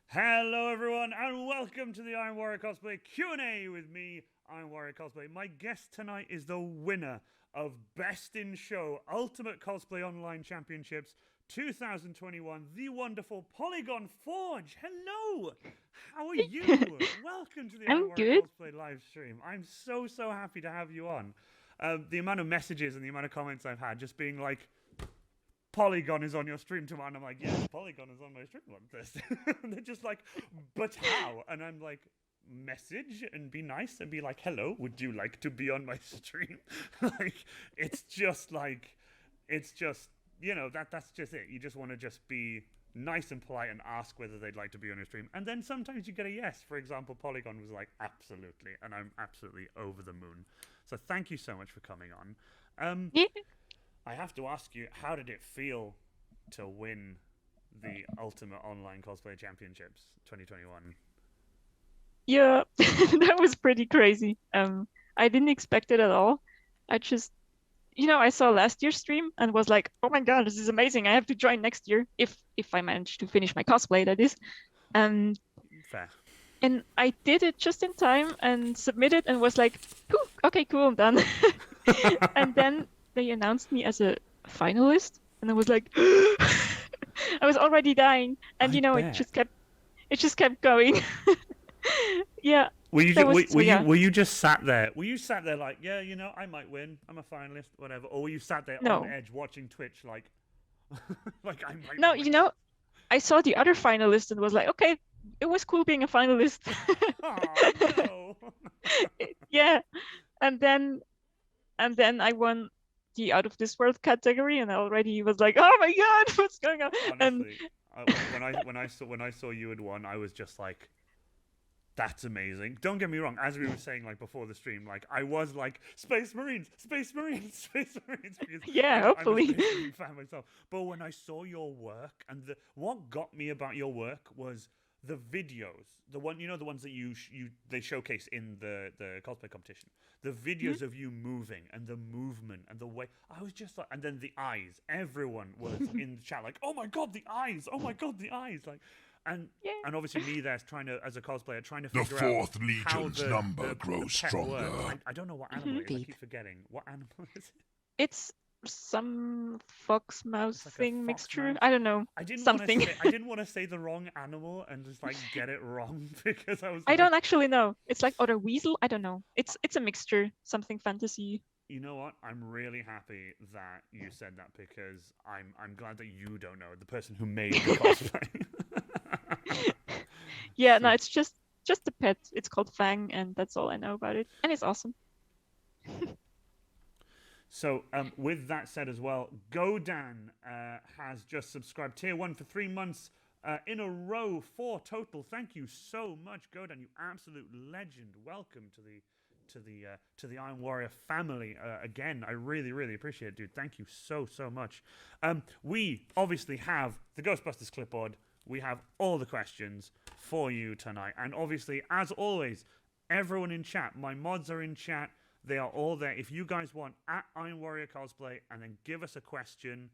Hello everyone and welcome to the Iron Warrior Cosplay Q&A with me, Iron Warrior Cosplay. My guest tonight is the winner of Best in Show Ultimate Cosplay Online Championships 2021, the wonderful Polygon Forge. Hello! How are you? Welcome to the Iron I'm Warrior good. Cosplay live stream. I'm so happy to have you on. The amount of messages and the amount of comments I've had just being like, Polygon is on your stream tomorrow. And I'm like, yes, Polygon is on my stream on Thursday. And they're just like, but how? And I'm like, message and be nice and be like, hello, would you like to be on my stream? Like, it's just like, it's just, that's just it. You just want to just be nice and polite and ask whether they'd like to be on your stream. And then sometimes you get a yes. For example, Polygon was like, absolutely. And I'm absolutely over the moon. So thank you so much for coming on. Yeah, I have to ask you, how did it feel to win the Ultimate Online Cosplay Championships 2021? yeah, that was pretty crazy. I didn't expect it at all. I just, I saw last year's stream and was like, oh my God, this is amazing. I have to join next year if I manage to finish my cosplay, that is. And Fair. and I did it just in time and submitted and was like, "Phew, okay, cool, I'm done." And then they announced me as a finalist, and I was like, I was already dying, and I it bet. just kept going. Yeah, Were you that ju- was were, so were you yeah. were you just sat there? Were you sat there like, yeah, I might win. I'm a finalist, whatever. Or were you sat there on No, edge watching Twitch like, like I might no, win? I saw the other finalist and was like, okay, it was cool being a finalist. Oh no. Yeah, and then I won the out of this world category, and I already was like, oh my God, what's going on? And Honestly, when I saw you had won, I was just like, that's amazing. Don't get me wrong. As we were saying, like before the stream, like I was like Space Marines, Space Marines, Space Marines, because yeah, I'm a hopefully. Space Marine fan myself. But when I saw your work, and what got me about your work was the videos, the the ones that they showcase in the cosplay competition, the Mhm. videos of you moving and the movement and the way I was just like, and then the eyes. Everyone was in the chat like, oh my god, the eyes! Oh my god, the eyes! Like, and Yeah. and obviously me there's trying to, as a cosplayer, trying to The figure out fourth how legion's the number the grows pet works. stronger. I don't know what animal Mhm. it is. I keep forgetting what animal is it. It's some fox mouse It's like a thing fox mixture. mouse. I don't know. I didn't want to Something. say I didn't want to say the wrong animal and just like get it wrong because I was I like, don't actually know. It's like other weasel. I don't know. It's a mixture. Something fantasy. you know what? I'm really happy that you said that because I'm glad that you don't know, the person who made the cosplay. Yeah, no, So it's just a pet. It's called Fang, and that's all I know about it. And it's awesome. So, with that said as well, Godan has just subscribed tier 1 for 3 months in a row, 4 total. Thank you so much, Godan. You absolute legend. Welcome to the Iron Warrior family. Again, I really appreciate it, dude. Thank you so much. We obviously have the Ghostbusters clipboard. We have all the questions for you tonight, and obviously, as always, everyone in chat. My mods are in chat. They are all there. If you guys want at Iron Warrior Cosplay and then give us a question,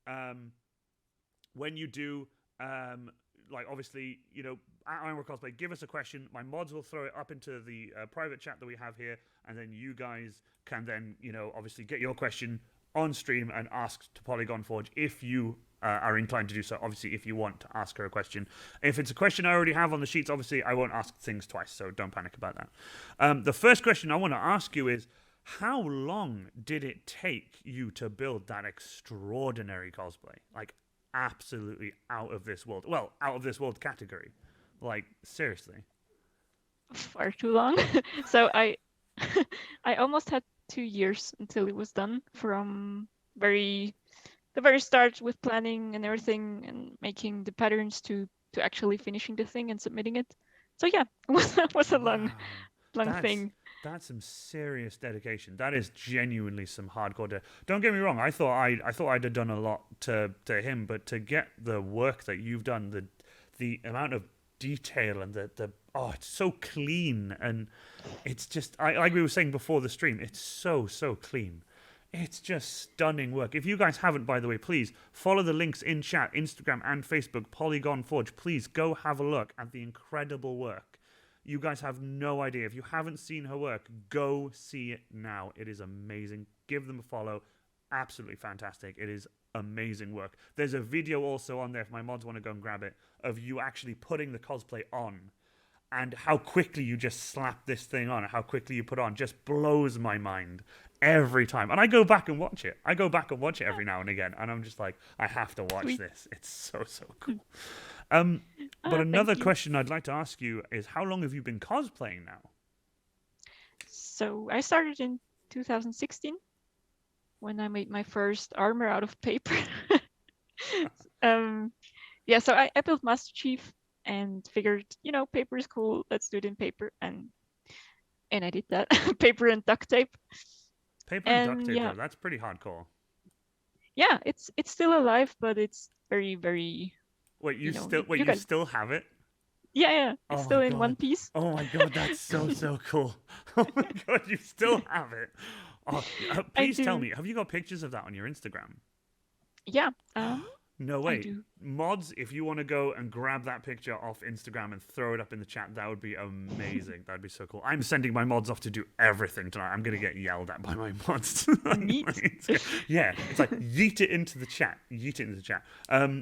when you do, like obviously, at Iron Warrior Cosplay, give us a question. My mods will throw it up into the private chat that we have here, and then you guys can then, obviously get your question on stream and ask to Polygon Forge if you are inclined to do so. Obviously, if you want to ask her a question. If it's a question I already have on the sheets, obviously I won't ask things twice, so don't panic about that. The first question I want to ask you is, how long did it take you to build that extraordinary cosplay? Like, absolutely out of this world. Well, out of this world category. Like, seriously. Far too long. So I almost had 2 years until it was done from very the very start with planning and everything and making the patterns to actually finishing the thing and submitting it. So yeah, it was a long Wow. long That's thing. that's some serious dedication. That is genuinely some hardcore. Don't get me wrong. I thought I'd have done a lot to him, but to get the work that you've done, the amount of detail and the it's so clean, and it's just like we were saying before the stream. It's so clean. It's just stunning work. If you guys haven't, by the way, please follow the links in chat, Instagram and Facebook, Polygon Forge. Please go have a look at the incredible work. You guys have no idea. If you haven't seen her work, go see it now. It is amazing. Give them a follow. Absolutely fantastic. It is amazing work. There's a video also on there, if my mods want to go and grab it, of you actually putting the cosplay on. And how quickly you just slap this thing on, how quickly you put on, just blows my mind every time. And I go back and watch it. I go back and watch it every now and again. And I'm just like, I have to watch this. It's so, so cool. But another question I'd like to ask you is, how long have you been cosplaying now? So I started in 2016 when I made my first armor out of paper. Yeah, so I built Master Chief and figured, paper is cool. Let's do it in paper. And I did that. Paper and duct tape. Paper and duct tape, yeah. That's pretty hardcore. Yeah, it's still alive, but it's very, very... Wait, you still have it? Yeah. It's still in one piece. Oh my god, that's so cool. Oh my god, you still have it. Oh, please tell me, have you got pictures of that on your Instagram? Yeah. No way. Mods, if you want to go and grab that picture off Instagram and throw it up in the chat, that would be amazing. That'd be so cool. I'm sending my mods off to do everything tonight. I'm going to get yelled at by my mods. Yeah, it's like yeet it into the chat. Yeet it into the chat.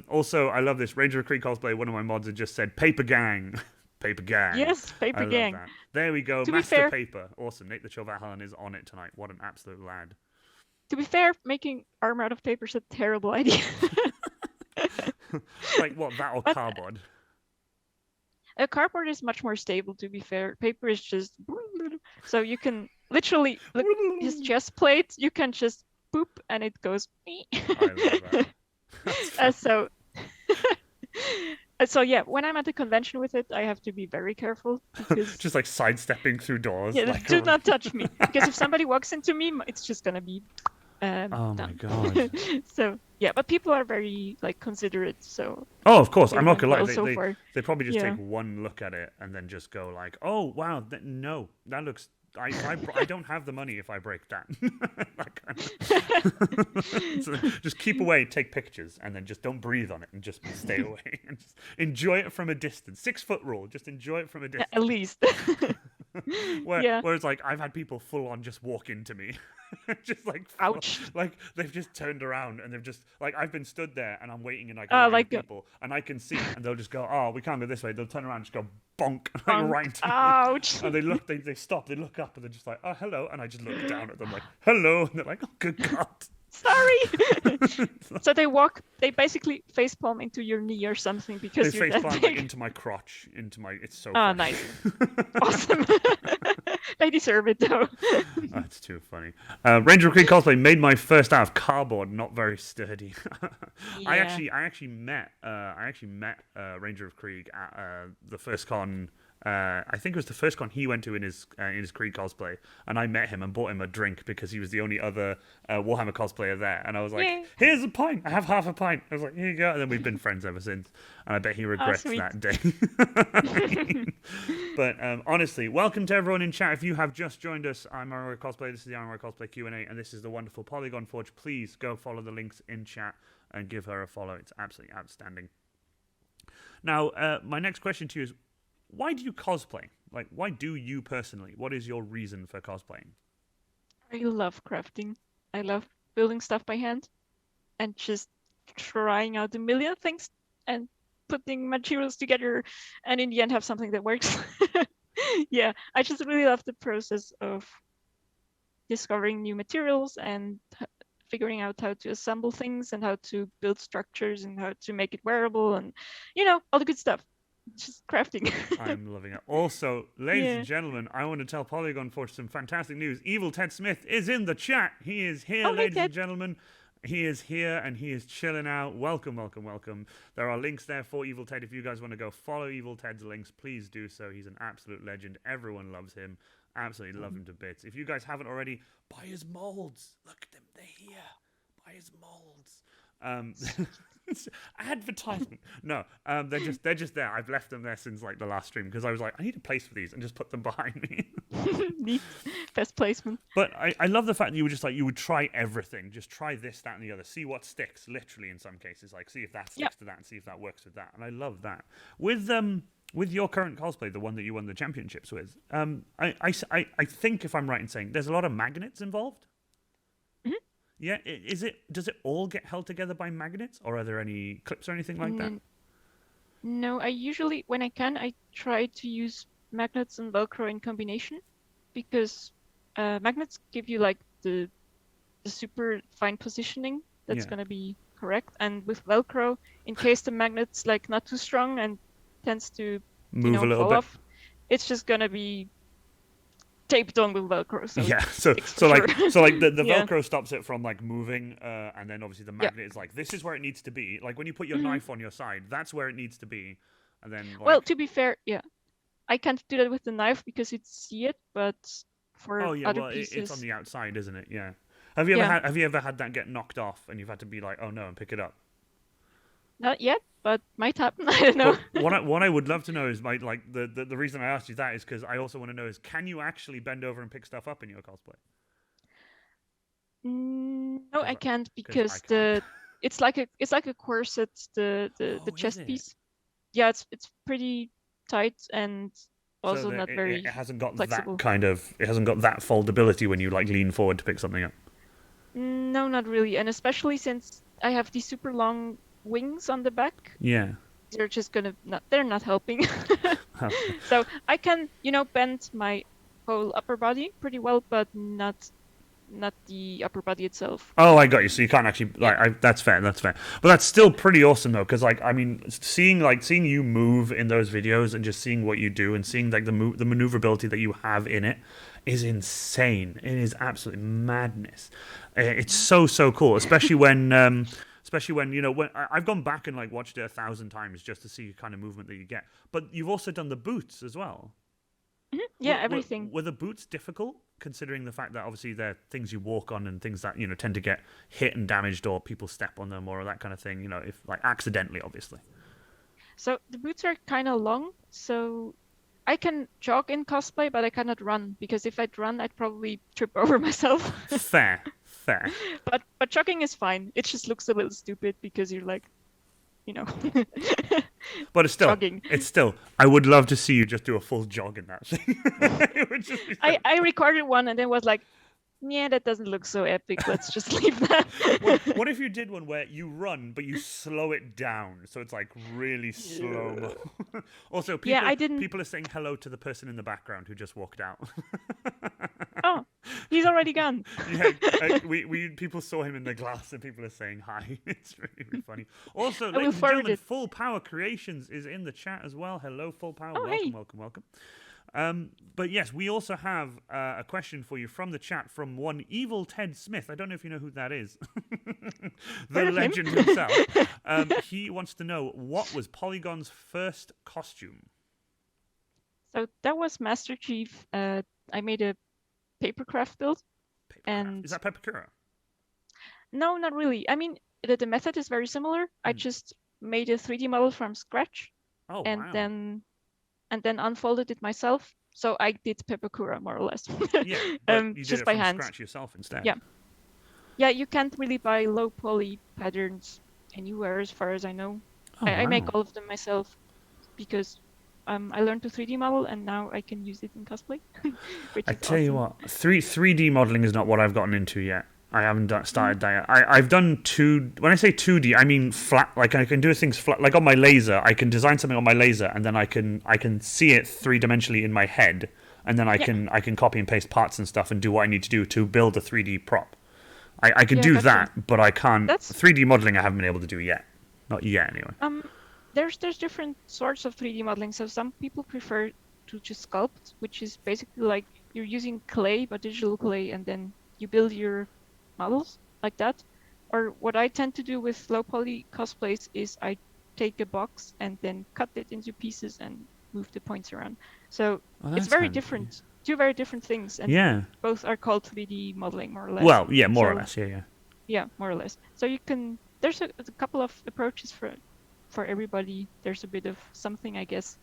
Also, I love this. Ranger of Creek Cosplay, one of my mods had just said, Paper Gang. Paper Gang. Yes, Paper Gang. Love that. There we go. Master Paper. Awesome. Nate the Chill Valhallan is on it tonight. What an absolute lad. To be fair, making armor out of paper is a terrible idea. Like what, that or cardboard? Cardboard is much more stable, to be fair. Paper is just... So you can literally... Look, his chest plate, you can just boop and it goes... I love that. So yeah, when I'm at a convention with it, I have to be very careful. Because... just like sidestepping through doors. Yeah, like, do not touch me. Because if somebody walks into me, it's just going to be... oh done. My god. So yeah, but people are very considerate. So of course, I'm not gonna lie. They probably just take one look at it and then just go like, oh wow, no, that looks. I don't have the money if I break that. So just keep away, take pictures, and then just don't breathe on it and just stay away and just enjoy it from a distance. 6-foot rule, just enjoy it from a distance. At least. Whereas like I've had people full on just walk into me. Just like ouch, like they've just turned around and they've just like I've been stood there and I'm waiting and people and I can see and they'll just go, oh, we can't go this way. They'll turn around and just go bonk and right into ouch. Me. And they look, they stop, they look up and they're just like, oh hello, and I just look down at them like hello, and they're like, oh good god. Sorry. So they basically facepalm into your knee or something because they you're that facepalm big. Like into my crotch, it's so funny. Nice. Awesome. They deserve it though. That's too funny. Ranger of Creek Cosplay made my first out of cardboard, not very sturdy. Yeah. I actually met Ranger of Krieg at the first con. I think it was the first con he went to in his Krieg cosplay, and I met him and bought him a drink because he was the only other Warhammer cosplayer there. And I was like, Yay. Here's a pint. I have half a pint. I was like, here you go. And then we've been friends ever since. And I bet he regrets that day. But honestly, welcome to everyone in chat. If you have just joined us, I'm Hardwire Cosplay. This is the Hardwire Cosplay Q&A, and this is the wonderful Polygon Forge. Please go follow the links in chat and give her a follow. It's absolutely outstanding. Now, my next question to you is, why do you cosplay? Like, why do you personally? What is your reason for cosplaying? I love crafting. I love building stuff by hand and just trying out a million things and putting materials together and in the end have something that works. Yeah, I just really love the process of discovering new materials and figuring out how to assemble things and how to build structures and how to make it wearable and, all the good stuff. Just crafting. I'm loving it. Also, ladies and gentlemen, I want to tell Polygon Forge some fantastic news. Evil Ted Smith is in the chat. He is here, ladies and gentlemen. He is here and he is chilling out. Welcome, welcome, welcome. There are links there for Evil Ted. If you guys want to go follow Evil Ted's links, please do so. He's an absolute legend. Everyone loves him. Absolutely love him to bits. If you guys haven't already, buy his molds. Look at them. They're here. Buy his molds. It's advertisement. No, they're just there. I've left them there since like the last stream because I was like, I need a place for these and just put them behind me. Neat. Best placement. But I love the fact that you were just like, you would try everything. Just try this, that, and the other. See what sticks, literally, in some cases. Like, see if that sticks to that and see if that works with that. And I love that. With your current cosplay, the one that you won the championships with, I think, if I'm right in saying, there's a lot of magnets involved? Mm-hmm. Yeah, does it all get held together by magnets? Or are there any clips or anything like that? No, I usually, when I can, I try to use magnets and Velcro in combination, because magnets give you like the super fine positioning that's gonna be correct, and with Velcro, in case the magnet's like not too strong and tends to move a little fall bit off, it's just gonna be taped on with Velcro. So yeah, so like the Velcro stops it from like moving, and then obviously the magnet is like, this is where it needs to be. Like when you put your knife on your side, that's where it needs to be, and then. Like... Well, to be fair, I can't do that with the knife because you'd see it, but for other pieces, it's on the outside, isn't it? Yeah. Have you ever had that get knocked off and you've had to be like, oh no, and pick it up? Not yet, but might happen. I don't know. What I would love to know is the reason I asked you that is because I also want to know is, can you actually bend over and pick stuff up in your cosplay? No, I can't, because it's like a corset, the chest piece. Yeah, it's pretty tight and also not very. It hasn't got flexible. it hasn't got that foldability when you like lean forward to pick something up. No, not really, and especially since I have these super long wings on the back. Yeah. They're just they're not helping. So I can, bend my whole upper body pretty well, but not the upper body itself. Oh, I got you. So you can't actually that's fair. But that's still pretty awesome though, because like, I mean, seeing you move in those videos and just seeing what you do and seeing like the maneuverability that you have in it is insane. It is absolutely madness. It's so cool, especially when when I've gone back and like watched it 1,000 times just to see the kind of movement that you get. But you've also done the boots as well. Mm-hmm. Yeah, everything. Were the boots difficult, considering the fact that obviously they're things you walk on and things that tend to get hit and damaged, or people step on them or that kind of thing? If like accidentally, obviously. So the boots are kind of long, so I can jog in cosplay, but I cannot run, because if I'd run, I'd probably trip over myself. Fair. But jogging is fine. It just looks a little stupid because you're like, But it's still. I would love to see you just do a full jog in that thing. It would just be I recorded one and then was like, yeah, that doesn't look so epic. Let's just leave that. What if you did one where you run, but you slow it down, so it's like really slow? Also, people are saying hello to the person in the background who just walked out. Oh, he's already gone. Yeah, people saw him in the glass, and people are saying hi. It's really funny. Also, ladies and gentlemen, Full Power Creations is in the chat as well. Hello, Full Power. Welcome. But yes, we also have a question for you from the chat from one Evil Ted Smith. I don't know if you know who that is. The legend himself. He wants to know, what was Polygon's first costume? So that was Master Chief. I made a papercraft build. And is that Pepakura? No, not really. I mean, the method is very similar. I just made a 3D model from scratch. Oh, and wow. then unfolded it myself. So I did Pepakura more or less. Yeah, but you just did it by from hand. Scratch yourself instead. Yeah, you can't really buy low poly patterns anywhere, as far as I know. I make all of them myself because I learned to 3D model, and now I can use it in cosplay. I tell you what, 3D modeling is not what I've gotten into yet. I haven't started that yet. I've done when I say 2D, I mean flat. Like I can do things flat, like on my laser. I can design something on my laser, and then I can see it 3-dimensionally in my head, and then I can copy and paste parts and stuff and do what I need to do to build a 3D prop. I can do that, but I can't. 3D modeling I haven't been able to do yet. Not yet, anyway. There's different sorts of 3D modeling. So some people prefer to just sculpt, which is basically like you're using clay, but digital clay, and then you build your models like that. Or what I tend to do with low poly cosplays is I take a box and then cut it into pieces and move the points around. So it's very different. Two very different things. And both are called 3D modeling, more or less. Well, yeah, more or less, yeah. Yeah, more or less. So you can there's a couple of approaches for everybody. There's a bit of something, I guess,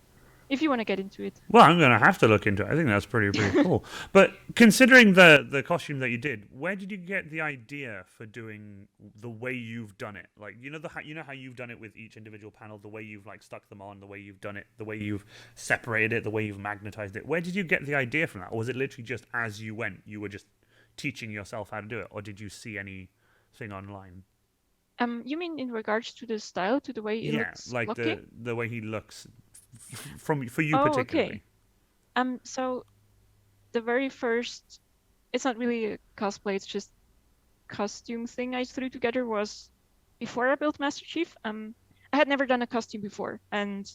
if you want to get into it. Well, I'm going to have to look into it. I think that's pretty cool. But considering the costume that you did, where did you get the idea for doing the way you've done it? Like, you know how you've done it with each individual panel, the way you've like stuck them on, the way you've done it, the way you've separated it, the way you've magnetized it. Where did you get the idea from that? Or was it literally just as you went, you were just teaching yourself how to do it? Or did you see anything online? You mean in regards to the style, to the way it looks like lucky? the way he looks for you Oh, particularly. okay. So the very first, it's not really a cosplay, it's just costume thing I threw together was before I built Master Chief. I had never done a costume before, and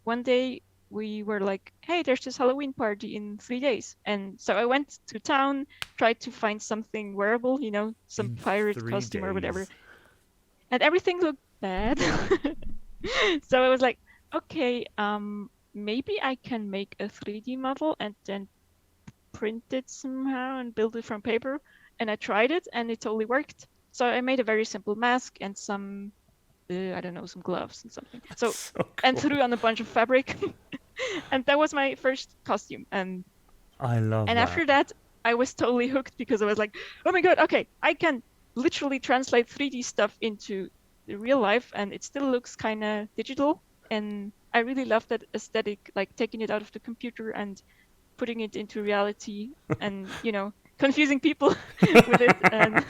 one day we were like, hey, there's this Halloween party in 3 days. And so I went to town, tried to find something wearable, some In pirate 3 costume or whatever. days. And everything looked bad. So I was like, okay, maybe I can make a 3D model and then print it somehow and build it from paper. And I tried it and it totally worked. So I made a very simple mask and some, I don't know, some gloves and something. So cool. and threw on a bunch of fabric. And that was my first costume. And I love that. after that, I was totally hooked because I was like, oh my God, okay, I can literally translate 3D stuff into real life and it still looks kind of digital. And I really love that aesthetic, like taking it out of the computer and putting it into reality and, confusing people with it. And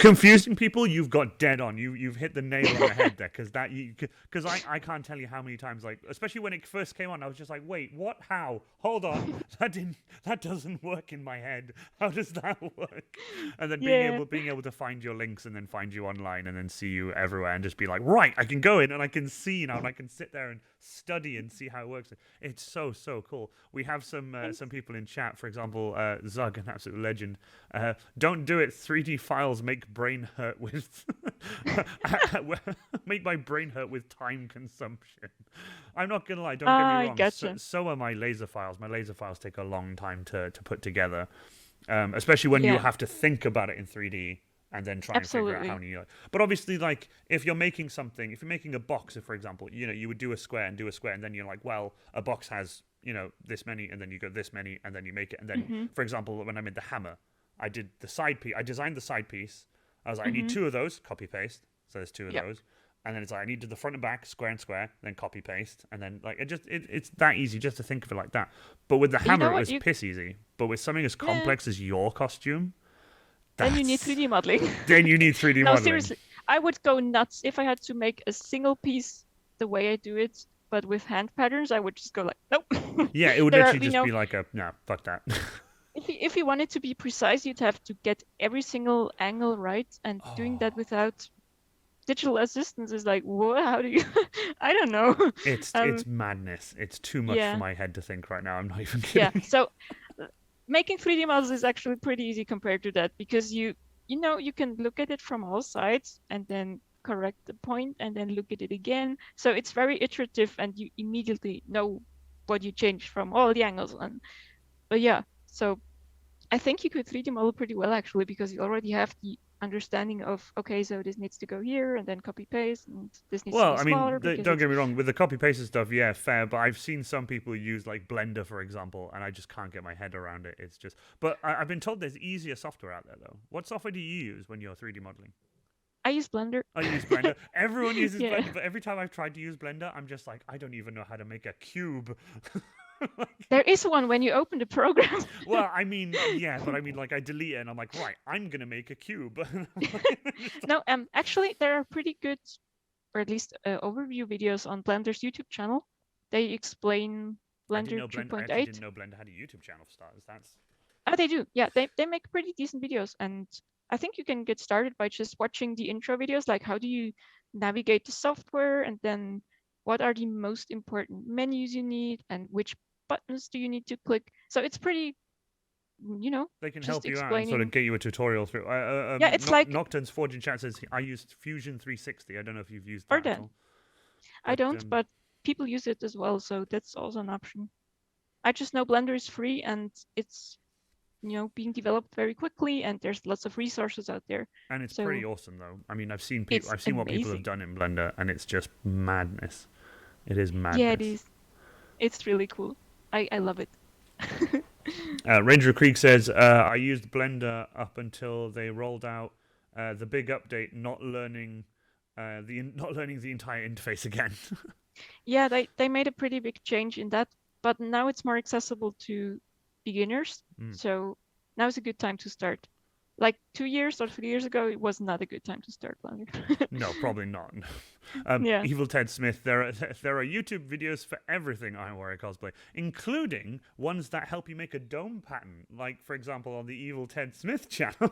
confusing people, you've got dead on. You've hit the nail on the head there, because I can't tell you how many times, like, especially when it first came on, I was just like, wait, what? How? Hold on, that doesn't work in my head. How does that work? And then being able to find your links and then find you online and then see you everywhere and just be like, right, I can go in and I can see now and I can sit there and study and see how it works. It's so cool. We have some people in chat, for example, Zug, an absolute legend. Don't do it. 3D files make brain hurt with make my brain hurt with time consumption. I'm not gonna lie, don't get me wrong. Gotcha. So are my laser files. My laser files take a long time to put together, especially when you have to think about it in 3D and then try and figure out how many. But obviously, like, if you're making something, if you're making a box, for example, you would do a square, and then you're like, well, a box has, this many, and then you go this many, and then you make it. And then, for example, when I made the hammer, I did the side piece. I designed the side piece. I was like, I need 2 of those, copy paste. So there's 2 of those. And then it's like, I need the front and back, square and square, then copy paste. And then, like, it's that easy just to think of it like that. But with the hammer, it was piss easy. But with something as complex as your costume, then you need 3D modeling. Then you need 3D modeling. No, seriously, I would go nuts if I had to make a single piece the way I do it, but with hand patterns, I would just go like, nope. Yeah, it would literally just be like no, fuck that. If you wanted to be precise, you'd have to get every single angle right, and doing that without digital assistance is like, what? How do you? I don't know. It's madness. It's too much for my head to think right now. I'm not even kidding. Yeah, so making 3D models is actually pretty easy compared to that, because you can look at it from all sides and then correct the point and then look at it again. So it's very iterative and you immediately know what you changed from all the angles. But yeah, so I think you could 3D model pretty well actually, because you already have the understanding of, okay, so this needs to go here and then copy paste, and this needs to be smaller. Don't get me wrong, with the copy paste stuff, yeah, fair, but I've seen some people use like Blender, for example, and I just can't get my head around it. It's just, but I've been told there's easier software out there though. What software do you use when you're 3D modeling? I use Blender. I use Blender. Everyone uses Blender, but every time I've tried to use Blender, I'm just like, I don't even know how to make a cube. There is one when you open the program. Well, I mean, yeah, but I mean, like, I delete it and I'm like, right, I'm gonna make a cube. No, actually, there are pretty good, or at least overview videos on Blender's YouTube channel. They explain Blender 2.8. I didn't know Blender had a YouTube channel for starters. Oh, they do. Yeah, they make pretty decent videos, and I think you can get started by just watching the intro videos, like how do you navigate the software, and then what are the most important menus you need, and which buttons do you need to click. So it's pretty, they can help you out and sort of get you a tutorial through. Yeah, it's like Nocturn's Forge in chat says I used Fusion 360. I don't know if you've used that at all. I don't, but people use it as well, so that's also an option. I just know Blender is free and it's being developed very quickly, and there's lots of resources out there. And it's So pretty awesome, though. I mean, I've seen it's what people have amazing. done in Blender, and it's just madness. It is Yeah, it madness. is. It's really cool. I love it. Ranger Creek says, I used Blender up until they rolled out the big update, not learning the entire interface again. Yeah, they made a pretty big change in that, but now it's more accessible to beginners. Mm. So now is a good time to start. Like 2 years or 3 years ago, it was not a good time to start Blender. No, probably not. Yeah. Evil Ted Smith, there are YouTube videos for everything Hardwire cosplay, including ones that help you make a dome pattern, like, for example, on the Evil Ted Smith channel.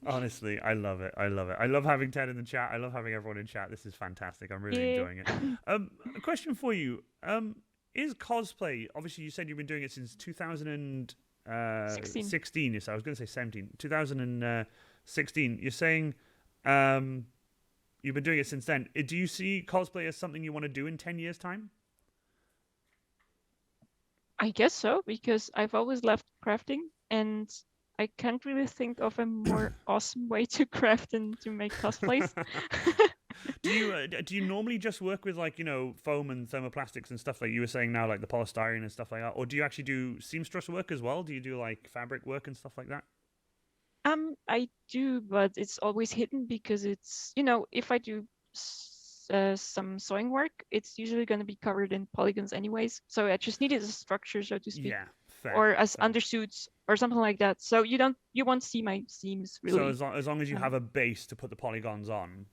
Honestly, I love it. I love it. I love having Ted in the chat. I love having everyone in chat. This is fantastic. I'm really enjoying it. A question for you. Is cosplay, obviously you said you've been doing it since 2016. Yes, I was going to say 17. 2016. You're saying you've been doing it since then. Do you see cosplay as something you want to do in 10 years' time? I guess so, because I've always loved crafting, and I can't really think of a more awesome way to craft than to make cosplays. Do you normally just work with, like, foam and thermoplastics and stuff like you were saying now, like the polystyrene and stuff like that, or do you actually do seamstress work as well? Do you do like fabric work and stuff like that? I do, but it's always hidden because it's, if I do some sewing work, it's usually going to be covered in polygons anyways. So I just needed a structure, so to speak. Yeah, fair, or as fair. undersuits or something like that. So you won't see my seams really. So as long as you have a base to put the polygons on.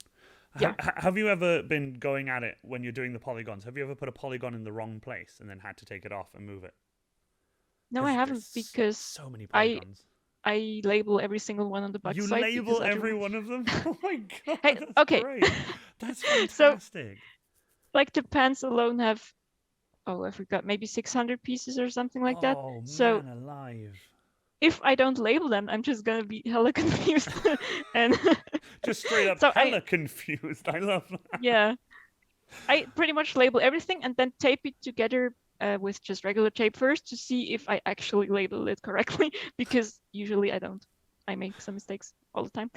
Yeah. Have you ever been going at it when you're doing the polygons? Have you ever put a polygon in the wrong place and then had to take it off and move it? No, I haven't, because so many polygons. I label every single one on the back side. You label every one of them? Oh my god, hey, that's okay. great. That's fantastic. So, like the pants alone have, I forgot, maybe 600 pieces or something like that. Oh, man alive. If I don't label them, I'm just gonna be hella confused. And just straight up hella confused. I love that. Yeah. I pretty much label everything and then tape it together with just regular tape first to see if I actually label it correctly, because usually I don't. I make some mistakes all the time.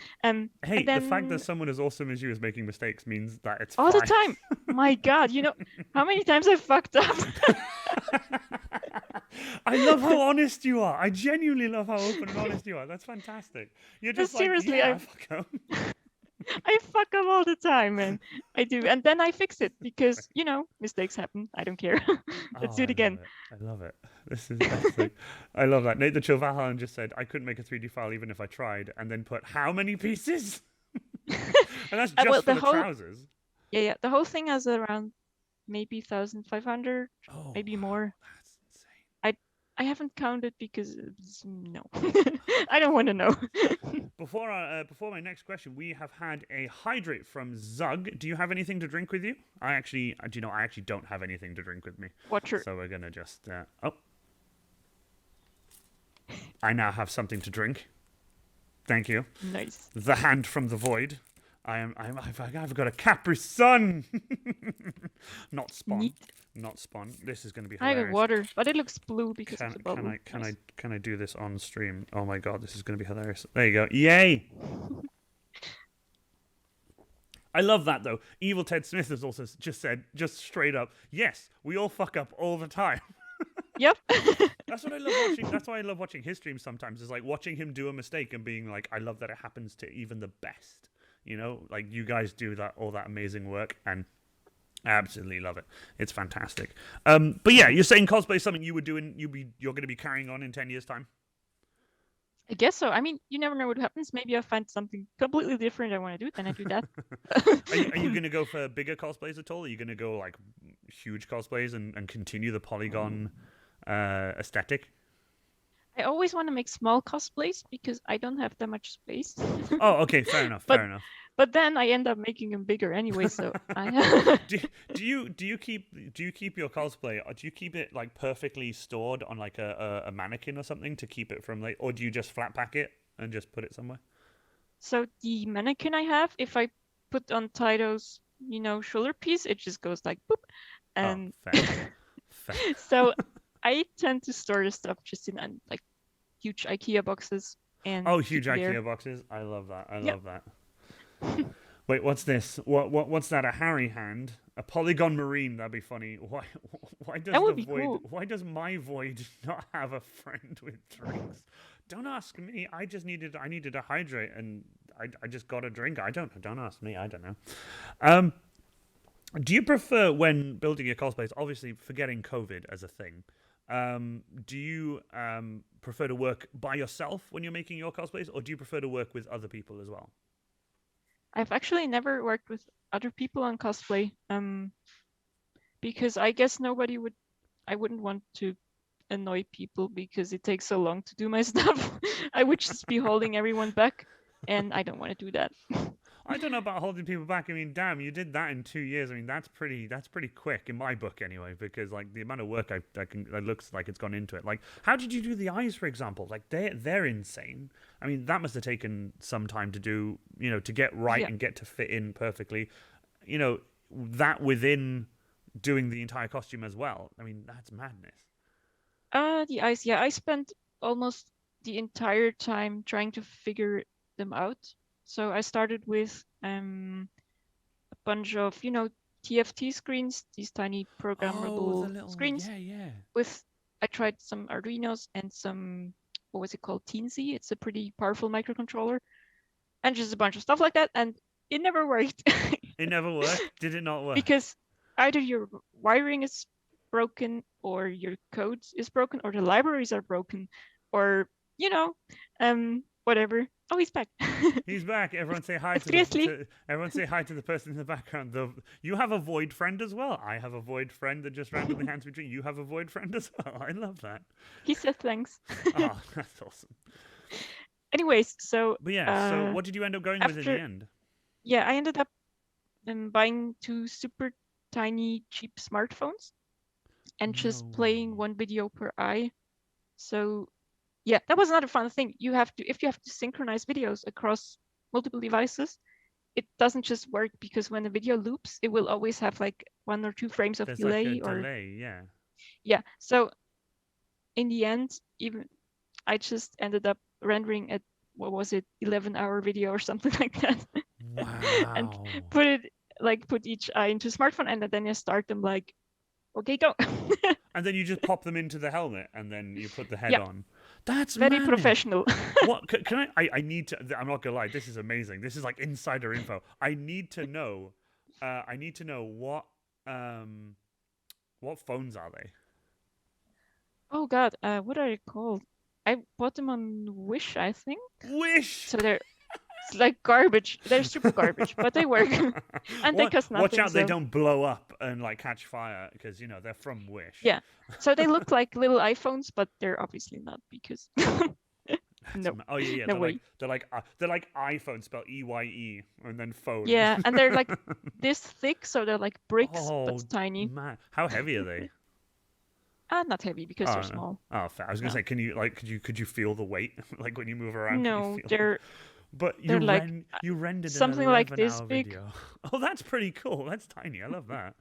Hey, the fact that someone as awesome as you is making mistakes means that it's all fine. the time. My God, how many times I fucked up? I love how honest you are. I genuinely love how open and honest you are. That's fantastic. You're just seriously, I fuck up. I fuck up all the time, and I do, and then I fix it because mistakes happen. I don't care. Let's do it again. I love it. This is fantastic. I love that. Nate the Chill Valhalla just said I couldn't make a 3D file even if I tried, and then put how many pieces? And that's just for the trousers. Yeah. The whole thing has around maybe 1,500, maybe more. That's insane. I haven't counted because no, I don't want to know. Before my next question, we have had a hydrate from Zug. Do you have anything to drink with you? I actually don't have anything to drink with me. Watcher. So we're gonna just I now have something to drink. Thank you. Nice. The hand from the void. I've got a Capri Sun. Not Spawn. Neat. Not Spawn. This is going to be hilarious. I got water, but it looks blue because of the bubble. Can I do this on stream? Oh my god, this is going to be hilarious. There you go. Yay! I love that though. Evil Ted Smith has also just said, just straight up, yes, we all fuck up all the time. Yep. That's what I love watching. That's why I love watching his streams sometimes. Is like watching him do a mistake and being like, I love that it happens to even the best. Like you guys do all that amazing work, and I absolutely love it. It's fantastic. But yeah, you're saying cosplay is something you would do, and you're going to be carrying on in 10 years' time. I guess so. I mean, you never know what happens. Maybe I find something completely different I want to do, then I do that. Are you going to go for bigger cosplays at all? Are you going to go like huge cosplays and continue the polygon aesthetic? I always want to make small cosplays because I don't have that much space. Oh, okay, fair enough. Fair enough. But then I end up making them bigger anyway. So I do you keep your cosplay? Or do you keep it like perfectly stored on like a mannequin or something to keep it from like, or do you just flat pack it and just put it somewhere? So the mannequin I have, if I put on Taito's, shoulder piece, it just goes like boop, and fair. so I tend to store the stuff just in like huge IKEA boxes and Oh, keep huge it there. IKEA boxes. I love that. I Yep. love that. Wait, what's this? What's that? A Harry hand? A Polygon Marine? That'd be funny. Why does That would the be void? cool. Why does my void not have a friend with drinks? Don't ask me. I needed to hydrate, and I just got a drink. Don't ask me. I don't know. Do you prefer, when building your cosplays, obviously forgetting COVID as a thing, do you prefer to work by yourself when you're making your cosplays, or do you prefer to work with other people as well? I've actually never worked with other people on cosplay, because I guess I wouldn't want to annoy people because it takes so long to do my stuff. I would just be holding everyone back, and I don't want to do that. I don't know about holding people back. I mean, damn, you did that in 2 years. I mean, that's pretty quick in my book anyway, because like the amount of work that looks like it's gone into it. Like, how did you do the eyes, for example? Like they're insane. I mean, that must have taken some time to do, to get right and get to fit in perfectly. That within doing the entire costume as well. I mean, that's madness. The eyes, yeah, I spent almost the entire time trying to figure them out. So I started with a bunch of, TFT screens, these tiny programmable screens. Yeah. I tried some Arduinos and some, what was it called? Teensy. It's a pretty powerful microcontroller, and just a bunch of stuff like that. And it never worked. It never worked? Did it not work? Because either your wiring is broken, or your code is broken, or the libraries are broken, or whatever. Oh, he's back. He's back. Everyone say hi everyone say hi to the person in the background. You have a void friend as well. I have a void friend that just randomly hands me drink. You have a void friend as well. I love that. He said thanks. Oh, that's awesome. Anyways, so so what did you end up going with in the end? Yeah, I ended up buying 2 super tiny cheap smartphones and just playing 1 video per eye. So yeah, that was another fun thing. If you have to synchronize videos across multiple devices, it doesn't just work, because when the video loops, it will always have like 1 or 2 frames of delay. Yeah. Yeah. So in the end, even I just ended up rendering at, what was it, 11-hour video or something like that. Wow. And put each eye into smartphone, and then you start them like, okay, go. And then you just pop them into the helmet, and then you put the head on. That's very madness. professional. What can I need to? I'm not gonna lie. This is amazing. This is like insider info. I need to know. What phones are they? Oh God, what are they called? I bought them on Wish, I think. Wish. So they're like garbage. They're super garbage, but they work. And they cost nothing. Watch out, they don't blow up and like catch fire, because they're from Wish. Yeah. So they look like little iPhones, but they're obviously not, because no. Oh yeah. No way. They're like iPhone spelled EYE and then phone. Yeah, and they're like this thick, so they're like bricks, but tiny. Man. How heavy are they? Not heavy, because they're small. Oh, fair. I was gonna say, could you feel the weight like when you move around? No, they're. But you rendered something like this big. Video. Oh, that's pretty cool. That's tiny. I love that.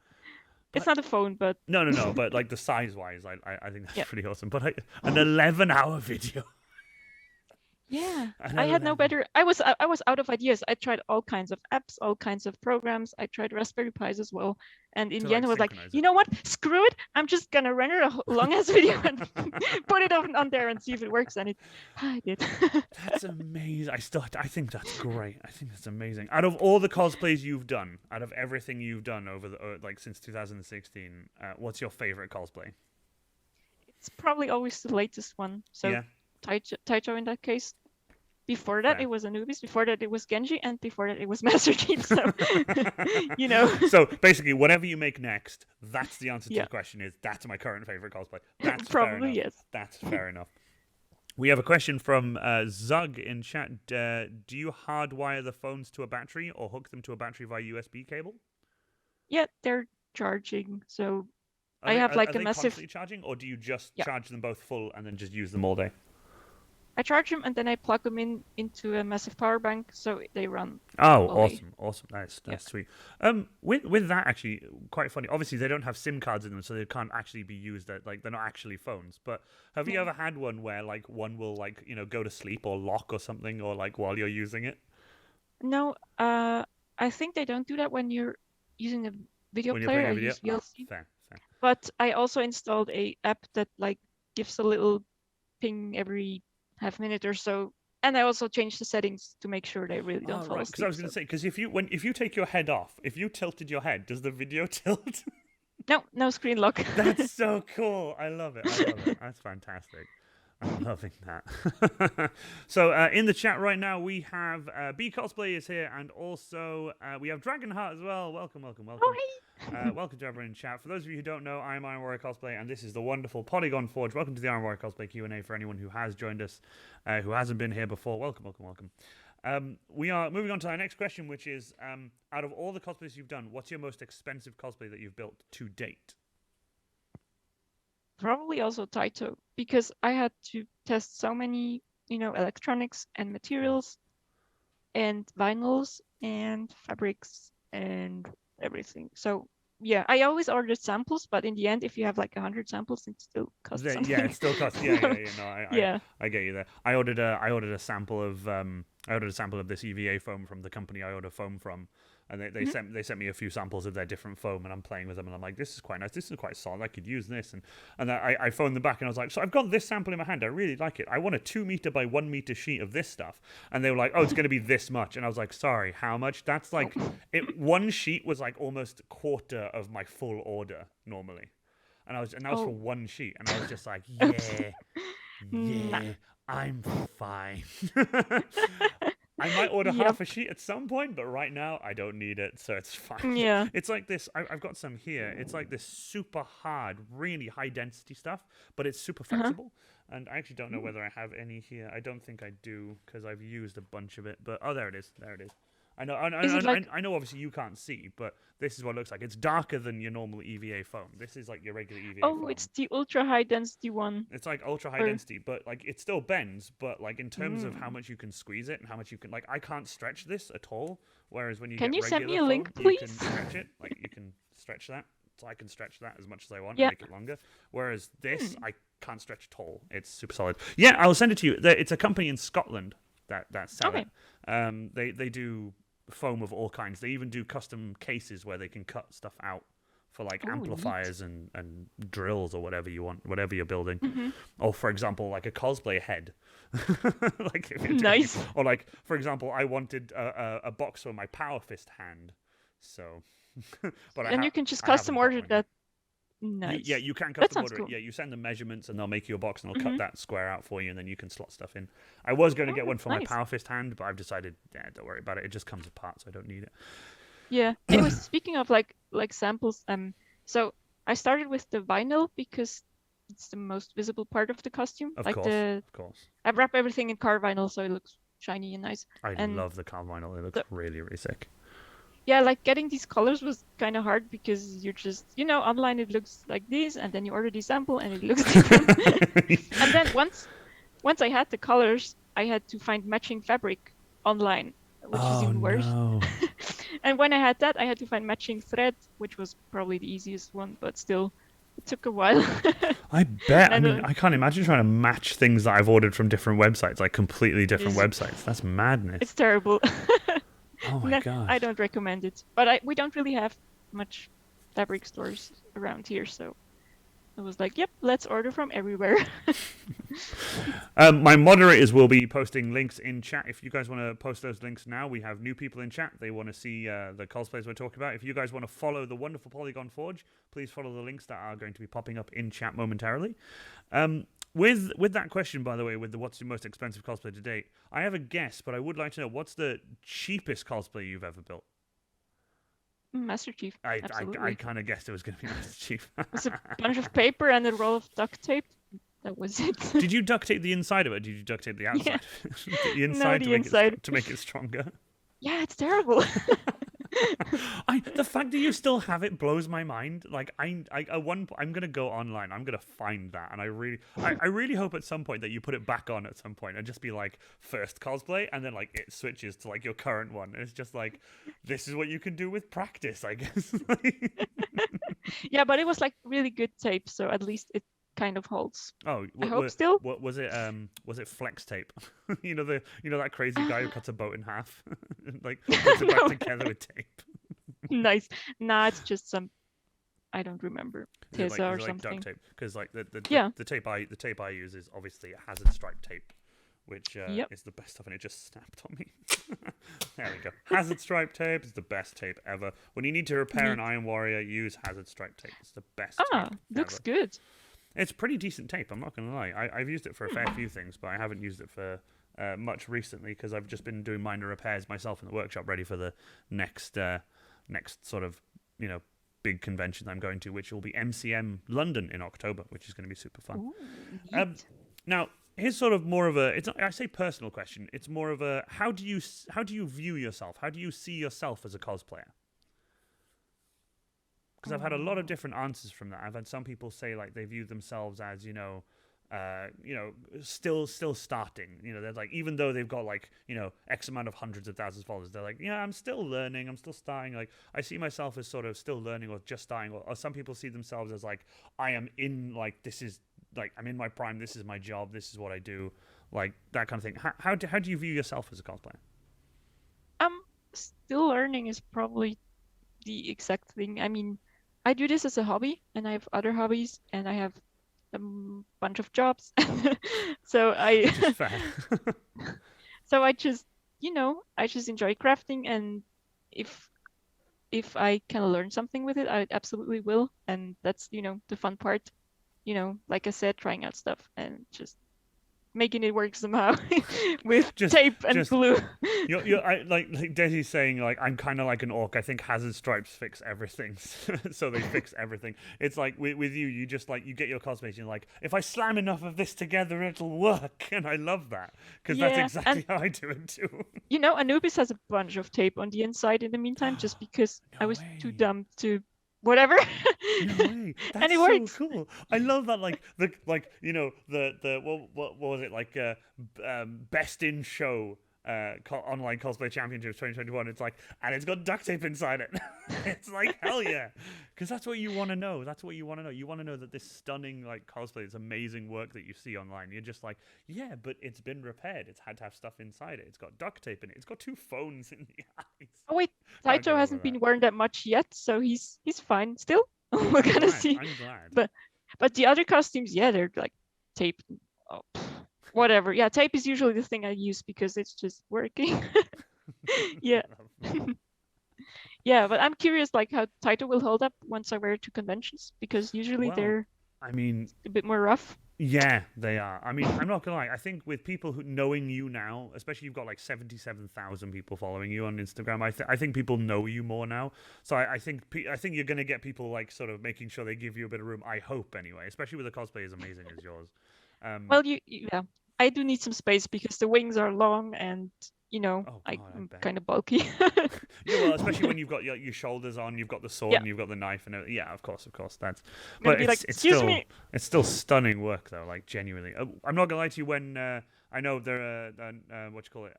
It's not a phone, but no. But like the size-wise, I think that's pretty awesome. But an 11-hour video. Yeah, I had no better. I was out of ideas. I tried all kinds of apps, all kinds of programs. I tried Raspberry Pis as well, and in the end, I was like, you know what? Screw it! I'm just gonna render a long ass video and put it on there and see if it works. And I did. That's amazing. I think that's great. I think that's amazing. Out of all the cosplays you've done, out of everything you've done over since 2016, what's your favorite cosplay? It's probably always the latest one. So. Yeah. Taicho in that case. Before that, it was Anubis. Before that, it was Genji, and before that, it was Master Chief. So, So basically, whatever you make next, that's the answer to the question. That's my current favorite cosplay. That's probably yes. That's fair enough. We have a question from Zug in chat. Do you hardwire the phones to a battery or hook them to a battery via USB cable? Yeah, they're charging. So I have like a massive. Constantly charging, or do you just charge them both full and then just use them all day? I charge them and then I plug them into a massive power bank, so they run. Oh, all day. awesome! That's Yeah. sweet. With that actually, quite funny. Obviously, they don't have SIM cards in them, so they can't actually be used. Like they're not actually phones. But have you No. ever had one where like one will like go to sleep or lock or something, or like while you're using it No, I think they don't do that when you're using a video when you're player. playing I a video? use Ah, VLC. fair, fair. But I also installed a app that like gives a little ping every half minute or so. And I also changed the settings to make sure they really don't Oh, fall right. Because I asleep. was going to So say, because if you take your head off, if you tilted your head, does the video tilt? no screen lock. That's so cool. I love it. I love it. That's fantastic. I'm loving that. So in the chat right now, we have B Cosplay is here, and also we have Dragonheart as well. Welcome. Oh, hey. Welcome to everyone in chat. For those of you who don't know, I'm Iron Warrior Cosplay, and this is the wonderful Polygon Forge. Welcome to the Iron Warrior Cosplay Q&A for anyone who has joined us, who hasn't been here before. Welcome. We are moving on to our next question, which is, out of all the cosplays you've done, what's your most expensive cosplay that you've built to date? Probably also Taito, because I had to test so many, electronics and materials and vinyls and fabrics and everything. So yeah, I always ordered samples, but in the end, if you have like 100 samples, it still costs something. Yeah, it still costs. Yeah. No, Yeah. I get you there. I ordered a sample of this EVA foam from the company I order foam from, and they sent me a few samples of their different foam, and I'm playing with them, and I'm like, this is quite nice. This is quite solid. I could use this, and I phoned them back, and I was like, so I've got this sample in my hand. I really like it. I want a 2 meter by 1 meter sheet of this stuff, and they were like, oh, it's going to be this much, and I was like, sorry, how much? That's like one sheet was like almost a quarter of my full order normally. And that was for one sheet, and I was just like, yeah, I'm fine. I might order half a sheet at some point, but right now I don't need it, so it's fine. Yeah. It's like this. I've got some here. It's like this super hard, really high density stuff, but it's super flexible. And I actually don't know whether I have any here. I don't think I do because I've used a bunch of it. But oh, there it is. I know. I know. Obviously, you can't see, but this is what it looks like. It's darker than your normal EVA foam. This is like your regular EVA foam. Oh, it's the ultra high density one. It's like ultra high density, but like it still bends. But like in terms of how much you can squeeze it and how much you can, like, I can't stretch this at all. Whereas when you Can get you send me a regular link, foam, you can please? stretch it. Like you can stretch that. So I can stretch that as much as I want Yeah. and make it longer. Whereas this, I can't stretch at all. It's super solid. Yeah, I'll send it to you. It's a company in Scotland that sell it. They do foam of all kinds. They even do custom cases where they can cut stuff out for like amplifiers and drills or whatever you want, whatever you're building. Or for example, like a cosplay head. Like if you're Nice. or like for example, I wanted a box for my power fist hand. So but And you can just custom order that. Nice. you can That custom sounds order cool. it. Yeah, you send them measurements and they'll make you a box and they'll cut that square out for you and then you can slot stuff in. I was going to get one for my nice. power fist hand, but I've decided, don't worry about it. It just comes apart, so I don't need it. Yeah. Anyways, speaking of like samples, so I started with the vinyl because it's the most visible part of the costume. Of like course. I wrap everything in car vinyl so it looks shiny and nice. I love the car vinyl. It looks really, really sick. Yeah, like getting these colors was kind of hard because you're just, online it looks like this, and then you order the sample and it looks different. And then once I had the colors, I had to find matching fabric online, which is even worse. No. And when I had that, I had to find matching thread, which was probably the easiest one, but still, it took a while. I bet. I mean, I can't imagine trying to match things that I've ordered from different websites, like completely different websites. That's madness. It's terrible. Oh my god! I don't recommend it. But we don't really have much fabric stores around here, so I was like, yep, let's order from everywhere. My moderators will be posting links in chat. If you guys want to post those links now, we have new people in chat. They want to see the cosplays we're talking about. If you guys want to follow the wonderful Polygon Forge, please follow the links that are going to be popping up in chat momentarily. With that question, by the way, with the what's your most expensive cosplay to date, I have a guess, but I would like to know what's the cheapest cosplay you've ever built? Master Chief. I Absolutely. kind of guessed it was going to be Master Chief. It was a bunch of paper and a roll of duct tape. That was it. Did you duct tape the inside of it? Or did you duct tape the outside? Yeah. The inside, No, the inside. To make it stronger. Yeah, it's terrible. The fact that you still have it blows my mind. Like I'm gonna go online. I'm gonna find that, and I really hope at some point that you put it back on at some point and just be like first cosplay, and then like it switches to like your current one. And it's just like this is what you can do with practice, I guess. Yeah, but it was like really good tape, so at least it kind of holds. Oh, I hope still. What was it? Was it flex tape? you know that crazy guy who cuts a boat in half, and, like puts it back No. together with tape. Nice. Nah, it's just some. I don't remember. Is it Tessa or like something. duct tape? Because like the Yeah. tape I use is obviously a hazard stripe tape, which Yep. is the best stuff, and it just snapped on me. There we go. Hazard stripe tape is the best tape ever. When you need to repair an Iron Warrior, use hazard stripe tape. It's the best. Ah, tape looks ever. good. It's pretty decent tape. I'm not gonna lie. I've used it for a fair few things, but I haven't used it for much recently because I've just been doing minor repairs myself in the workshop, ready for the next sort of big convention I'm going to, which will be MCM London in October, which is going to be super fun. Ooh, Now, here's sort of more of a I say personal question. It's more of a how do you view yourself? How do you see yourself as a cosplayer? Because I've had a lot of different answers from that. I've had some people say like they view themselves as still starting. They're like, even though they've got like X amount of hundreds of thousands of followers, they're like, yeah, I'm still learning. I'm still starting. Like I see myself as sort of still learning or just starting. Or some people see themselves as like I am in like this is like I'm in my prime. This is my job. This is what I do. Like that kind of thing. How do you view yourself as a cosplayer? Still learning is probably the exact thing. I mean, I do this as a hobby, and I have other hobbies, and I have a bunch of jobs. So Which is fair. so I just enjoy crafting, and if I can learn something with it, I absolutely will, and that's the fun part. Like I said, trying out stuff and just making it work somehow with tape and glue. Like Desi's saying, like I'm kind of like an orc. I think hazard stripes fix everything, so they fix everything. It's like with you just like you get your cosplays, and you're like, if I slam enough of this together, it'll work, and I love that because that's exactly how I do it too. Anubis has a bunch of tape on the inside in the meantime, just because No I was way. too dumb to whatever. No way. That's And it so works. cool. I love that. Like the what was it like? Best in show online cosplay championships 2021. It's like, and it's got duct tape inside it. It's like hell yeah, because that's what you want to know. That's what you want to know. You want to know that this stunning like cosplay, this amazing work that you see online. You're just like, yeah, but it's been repaired. It's had to have stuff inside it. It's got duct tape in it. It's got 2 phones in the eyes. Oh wait, Can't get Taito over hasn't that. been wearing that much yet, so he's fine still. We're gonna see. I'm glad. But the other costumes, yeah, they're like tape. Oh, whatever. Yeah, tape is usually the thing I use because it's just working. Yeah. Yeah, but I'm curious like how Taito will hold up once I wear it to conventions, because usually Well, they're I mean, a bit more rough. yeah, they are. I mean, I'm not gonna lie. I think with people who knowing you now, especially you've got like 77,000 people following you on Instagram. I think people know you more now. So I think you're gonna get people like sort of making sure they give you a bit of room. I hope anyway, especially with a cosplay as amazing as yours. Well, yeah, I do need some space because the wings are long and God, I'm bet. kind of bulky. Yeah, well, especially when you've got your shoulders on, you've got the sword, Yeah. and you've got the knife, and yeah, of course, that's. I'm gonna But be like, it's "Excuse still me." it's still stunning work though, like genuinely. I'm not gonna lie to you when I know there are what you call it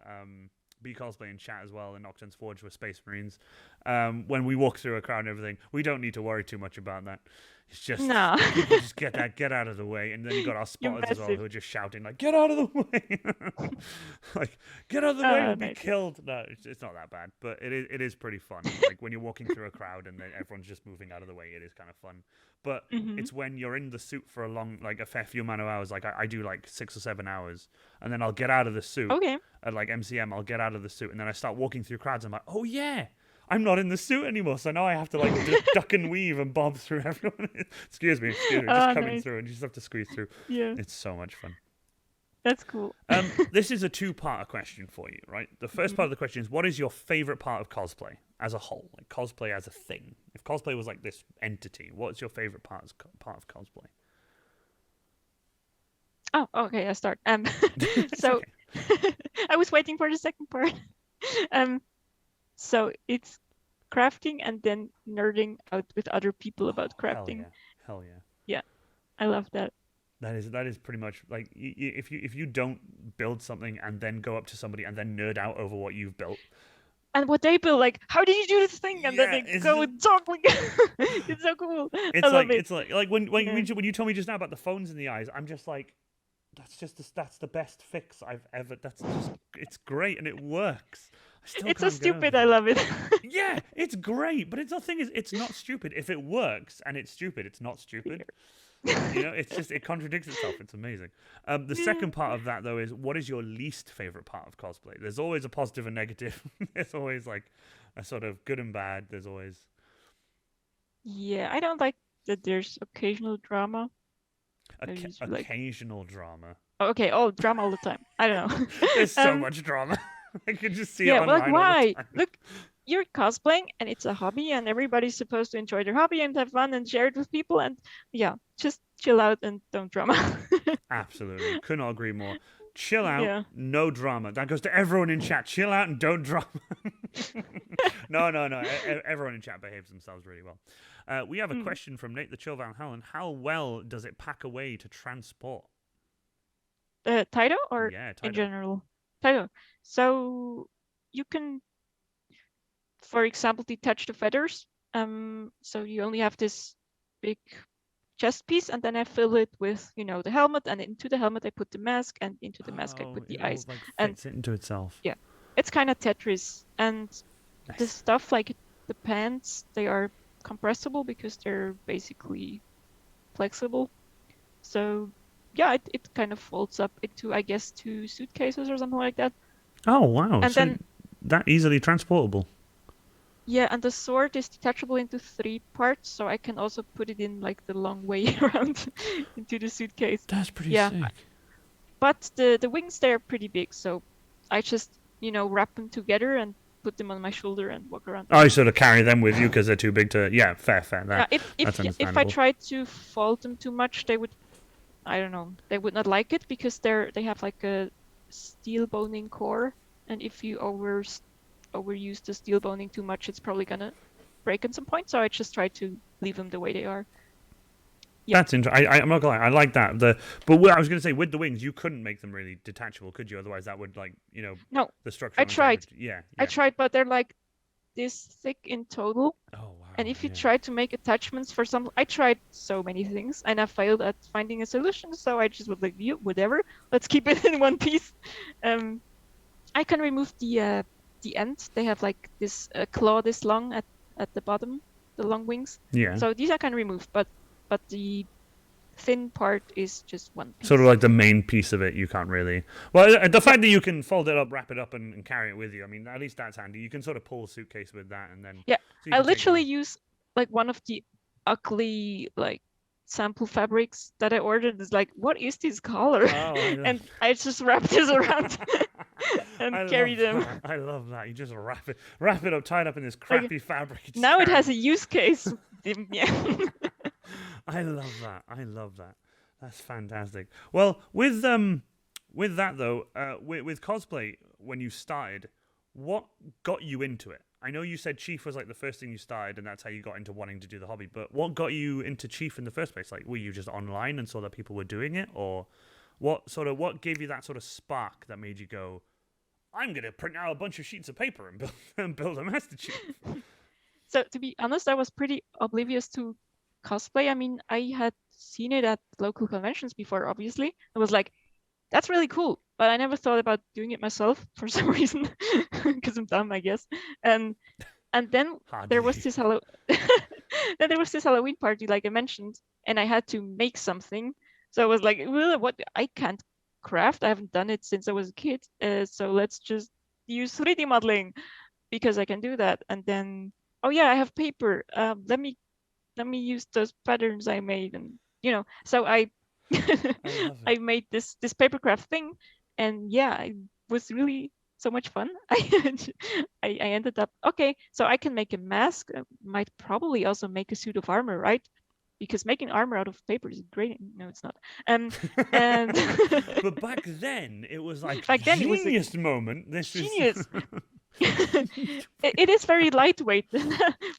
Be Cosplay in chat as well in Nocturne's Forge with Space Marines. When we walk through a crowd and everything, we don't need to worry too much about that. It's just No. people just get out of the way, and then you got our spotters as well massive. who are just shouting like, "Get out of the way!" Like, "Get out of the way, Oh, we'll be nice. killed." No, it's not that bad, but it is pretty fun. Like when you're walking through a crowd and then everyone's just moving out of the way, it is kind of fun. But Mhm. it's when you're in the suit for a fair few amount of hours. Like I do like 6 or 7 hours, and then I'll get out of the suit Okay. at like MCM. I'll get out of the suit, and then I start walking through crowds. I'm like, oh yeah, I'm not in the suit anymore, so now I have to like duck and weave and bob through everyone. Excuse me, just coming Nice. through, and you just have to squeeze through. Yeah, It's so much fun. that's cool. This is a 2-part question for you, right? The first part of the question is, what is your favorite part of cosplay as a whole? Like cosplay as a thing. If cosplay was like this entity, what's your favorite part of cosplay? Oh, okay, I start. It's So okay. I was waiting for the second part. So it's crafting and then nerding out with other people about Hell crafting. yeah, hell yeah. Yeah, I love that. That is pretty much like if you don't build something and then go up to somebody and then nerd out over what you've built. And what they build, like, how did you do this thing? And then Yeah, they it's go just- and talk. Like, it's so cool. I love it. It's like when Yeah. when you told me just now about the phones in the eyes, I'm just like, that's the best fix I've ever. That's just it's great and it works. I still It's so can't get over stupid. that. I love it. Yeah, it's great, but the thing is, it's not stupid. If it works and it's stupid, it's not stupid. You know, it's just it contradicts itself. It's amazing. The second part of that though is, what is your least favorite part of cosplay? There's always a positive and negative. There's always like a sort of good and bad. There's always Yeah, I don't like that there's occasional drama. I usually like- occasional drama. Oh, okay, drama all the time. I don't know. There's so much drama. I can just see it Yeah, online like all why? the time. Look, you're cosplaying and it's a hobby and everybody's supposed to enjoy their hobby and have fun and share it with people, and yeah, just chill out and don't drama. Absolutely. Could not agree more. Chill out, Yeah. no drama. That goes to everyone in chat. Chill out and don't drama. No. Everyone in chat behaves themselves really well. We have a question from Nate the Chill Van Halen. How well does it pack away to transport? Taito or Yeah, in Taito. general? Taito. So you can, for example, detach the feathers. So you only have this big chest piece, and then I fill it with, the helmet, and into the helmet I put the mask, and into the mask I put the eyes. Like, and fits it into itself. Yeah. It's kind of Tetris, and the Nice. stuff like the pants, they are compressible because they're basically flexible. So yeah, it kind of folds up into, I guess, 2 suitcases or something like that. Oh wow! And so then that easily transportable. yeah, and the sword is detachable into 3 parts, so I can also put it in like the long way around into the suitcase. That's pretty Yeah. sick. But the wings, they're pretty big, so I just wrap them together and put them on my shoulder and walk around. Oh, you sort of carry them with you because they're too big to. Yeah, fair. That, Yeah, that's if I understandable. tried to fold them too much, they would, I don't know, they would not like it because they have like a steel boning core, and if you overuse the steel boning too much, it's probably gonna break at some point. So I just try to leave them the way they are. Yeah. That's interesting. I'm not gonna lie, I like that. But I was gonna say, with the wings, you couldn't make them really detachable, could you? Otherwise, that would No, the structure. I tried. Yeah. I tried, but they're like this thick in total. Oh wow. And if you yeah. try to make attachments for some, I tried so many things and I failed at finding a solution. So I just was like, whatever, let's keep it in one piece. I can remove the end. They have like this claw this long at the bottom, the long wings. Yeah. So these I can remove, but the thin part is just one piece. Sort of like the main piece of it, you can't really. Well, the fact that you can fold it up, wrap it up, and carry it with you. I mean, at least that's handy. You can sort of pull a suitcase with that, and then. Yeah, so you I can take it literally off. use like one of the ugly like sample fabrics that I ordered. Is like, what is this color? Oh, I love- And I just wrap this around and I carry love them. that. I love that. You just wrap it up, tied up in this crappy fabric. you just Now it carry has a use case. Yeah. I love that. I love that. That's fantastic. Well, with that though, with cosplay, when you started, what got you into it? I know you said Chief was like the first thing you started, and that's how you got into wanting to do the hobby. But what got you into Chief in the first place? Like, were you just online and saw that people were doing it, or what gave you that sort of spark that made you go, I'm gonna print out a bunch of sheets of paper and build a Master Chief? So to be honest, I was pretty oblivious to cosplay. I mean, I had seen it at local conventions before, obviously. I was like, that's really cool. But I never thought about doing it myself for some reason, because I'm dumb, I guess. And then there was this then there was this Halloween party, like I mentioned, and I had to make something. So I was like, well, what? I can't craft. I haven't done it since I was a kid. So let's just use 3D modeling because I can do that. And then, oh yeah, I have paper. Let me use those patterns I made, and so I I made this papercraft thing, and yeah, it was really so much fun. I ended up, okay, so I can make a mask. Might probably also make a suit of armor, right? Because making armor out of paper is great. No, it's not. And but back then it was like back then it was a genius moment. This genius. is It is very lightweight,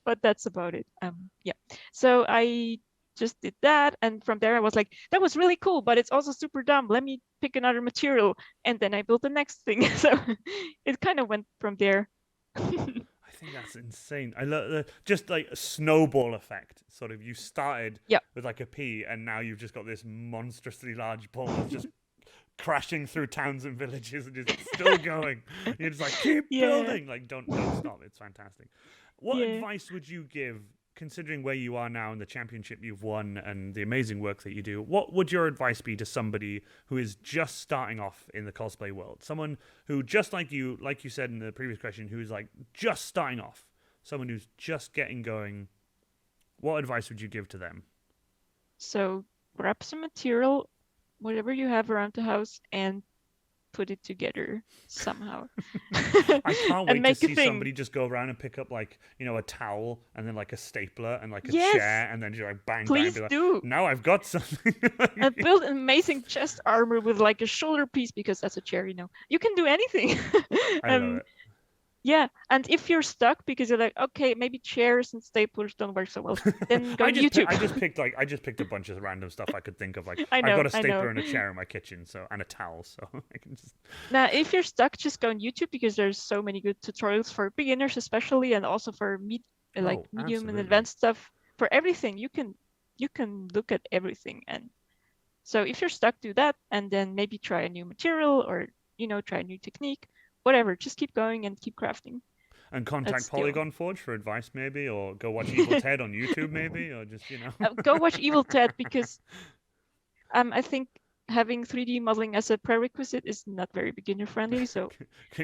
but that's about it. Yeah. So I just did that, and from there I was like, that was really cool, but it's also super dumb. Let me pick another material, and then I built the next thing. So it kind of went from there. I think that's insane. I love just like a snowball effect. Sort of, you started Yeah. with like a pea, and now you've just got this monstrously large ball that's just crashing through towns and villages and just still going. You're just like, keep building. Like, don't stop. It's fantastic. What advice would you give, considering where you are now in the championship you've won and the amazing work that you do? What would your advice be to somebody who is just starting off in the cosplay world? Someone who, just like you said in the previous question, who's like just starting off, someone who's just getting going. What advice would you give to them? So grab some material, whatever you have around the house, and put it together somehow. I can't wait to see thing. somebody just go around and pick up like, a towel and then like a stapler and like a chair and then just like bang, Please bang. do. Now I've got something. And build an amazing chest armor with like a shoulder piece, because that's a chair, You can do anything. I love it. Yeah, and if you're stuck because you're like, okay, maybe chairs and staplers don't work so well, then go on YouTube. I just picked a bunch of random stuff I could think of. Like, I've got a stapler and a chair in my kitchen, and a towel, so I can just. Now, if you're stuck, just go on YouTube, because there's so many good tutorials for beginners, especially, and also for medium absolutely. and advanced stuff. For everything, you can look at everything, and so if you're stuck, do that, and then maybe try a new material or try a new technique. Whatever, just keep going and keep crafting. And contact Polygon Forge for advice, maybe, or go watch Evil Ted on YouTube, maybe, or just go watch Evil Ted, because I think having 3D modeling as a prerequisite is not very beginner friendly, so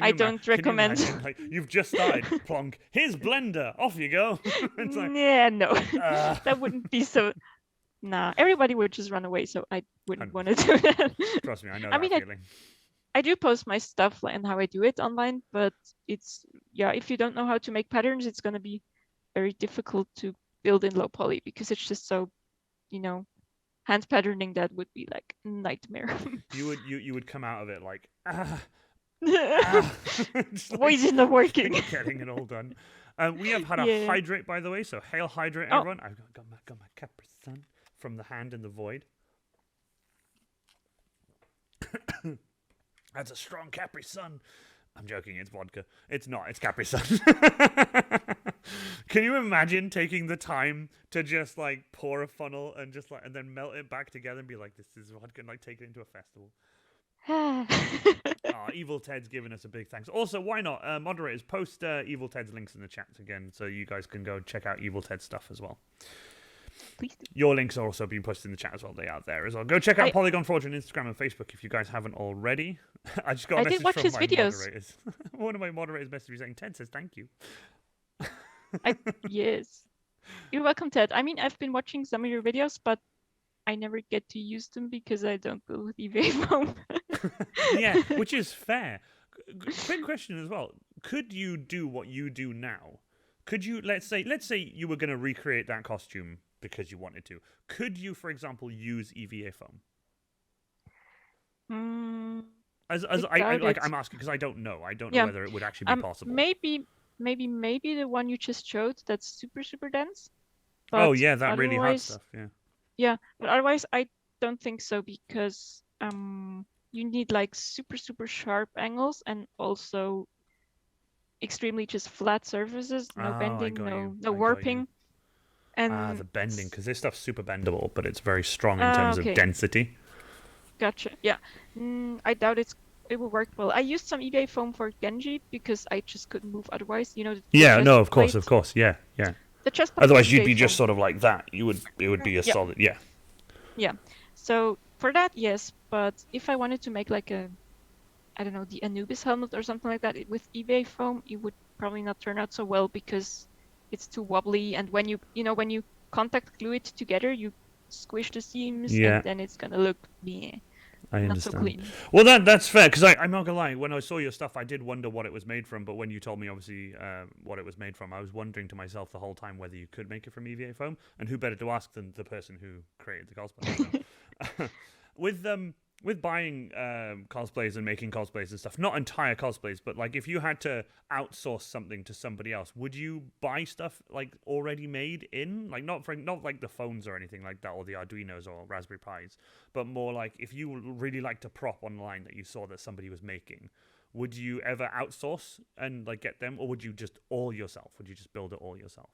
I don't recommend. Can you imagine, like, you've just started, plonk, here's Blender, off you go. It's like, yeah, no, that wouldn't be so. Nah, everybody would just run away, so I wouldn't want to do that. Trust me, I know that feeling. I do post my stuff and how I do it online, but it's, if you don't know how to make patterns, it's going to be very difficult to build in low poly, because it's just so, hand patterning, that would be like a nightmare. You would come out of it like, voice is not working. Getting it all done. We have had a hydrate, by the way, so hail hydrate, everyone. I've got my Capri Sun from the hand in the void. That's a strong Capri Sun. I'm joking, it's vodka. It's not, it's Capri Sun. Can you imagine taking the time to just like pour a funnel and just and then melt it back together and be like, this is vodka, and like take it into a festival? Evil Ted's giving us a big thanks. Also, why not, moderators, post Evil Ted's links in the chat again, so you guys can go check out Evil Ted's stuff as well. Please do. Your links are also being posted in the chat as well. They are there as well. Go check out Polygon Forge on Instagram and Facebook if you guys haven't already. I just got a message did watch from his my videos. moderators. One of my moderators messaged me saying, Ted says thank you. Yes. You're welcome, Ted. I mean, I've been watching some of your videos, but I never get to use them because I don't build with EVA foam. Yeah, which is fair. Quick question as well. Could you do what you do now? Could you, let's say you were going to recreate that costume because you wanted to. Could you, for example, use EVA foam? I'm asking because I don't know. I don't know whether it would actually be possible. Maybe the one you just showed, that's super dense. Oh yeah, that really hard stuff. Yeah. Yeah, but otherwise I don't think so, because you need like super sharp angles and also extremely just flat surfaces, no bending, no warping. And the bending, because this stuff's super bendable, but it's very strong in terms of density. Gotcha. Yeah. I doubt it will work well. I used some EVA foam for Genji because I just couldn't move otherwise. Of course. Yeah. The chest otherwise, you'd be just sort of like that. It would be a solid. Yeah. Yeah. So for that, yes. But if I wanted to make like the Anubis helmet or something like that with EVA foam, it would probably not turn out so well because it's too wobbly, and when you contact glue it together, you squish the seams, and then it's gonna look I understand. Not so clean. Well, that's fair, because I'm not gonna lie. When I saw your stuff, I did wonder what it was made from. But when you told me, obviously, what it was made from, I was wondering to myself the whole time whether you could make it from EVA foam, and who better to ask than the person who created the cosplay. So. with buying cosplays and making cosplays and stuff, not entire cosplays, but like if you had to outsource something to somebody else, would you buy stuff like already made in, like not like the phones or anything like that, or the Arduinos or Raspberry Pis, but more like if you really liked a prop online that you saw that somebody was making, would you ever outsource and like get them, or would you just all yourself? Would you just build it all yourself?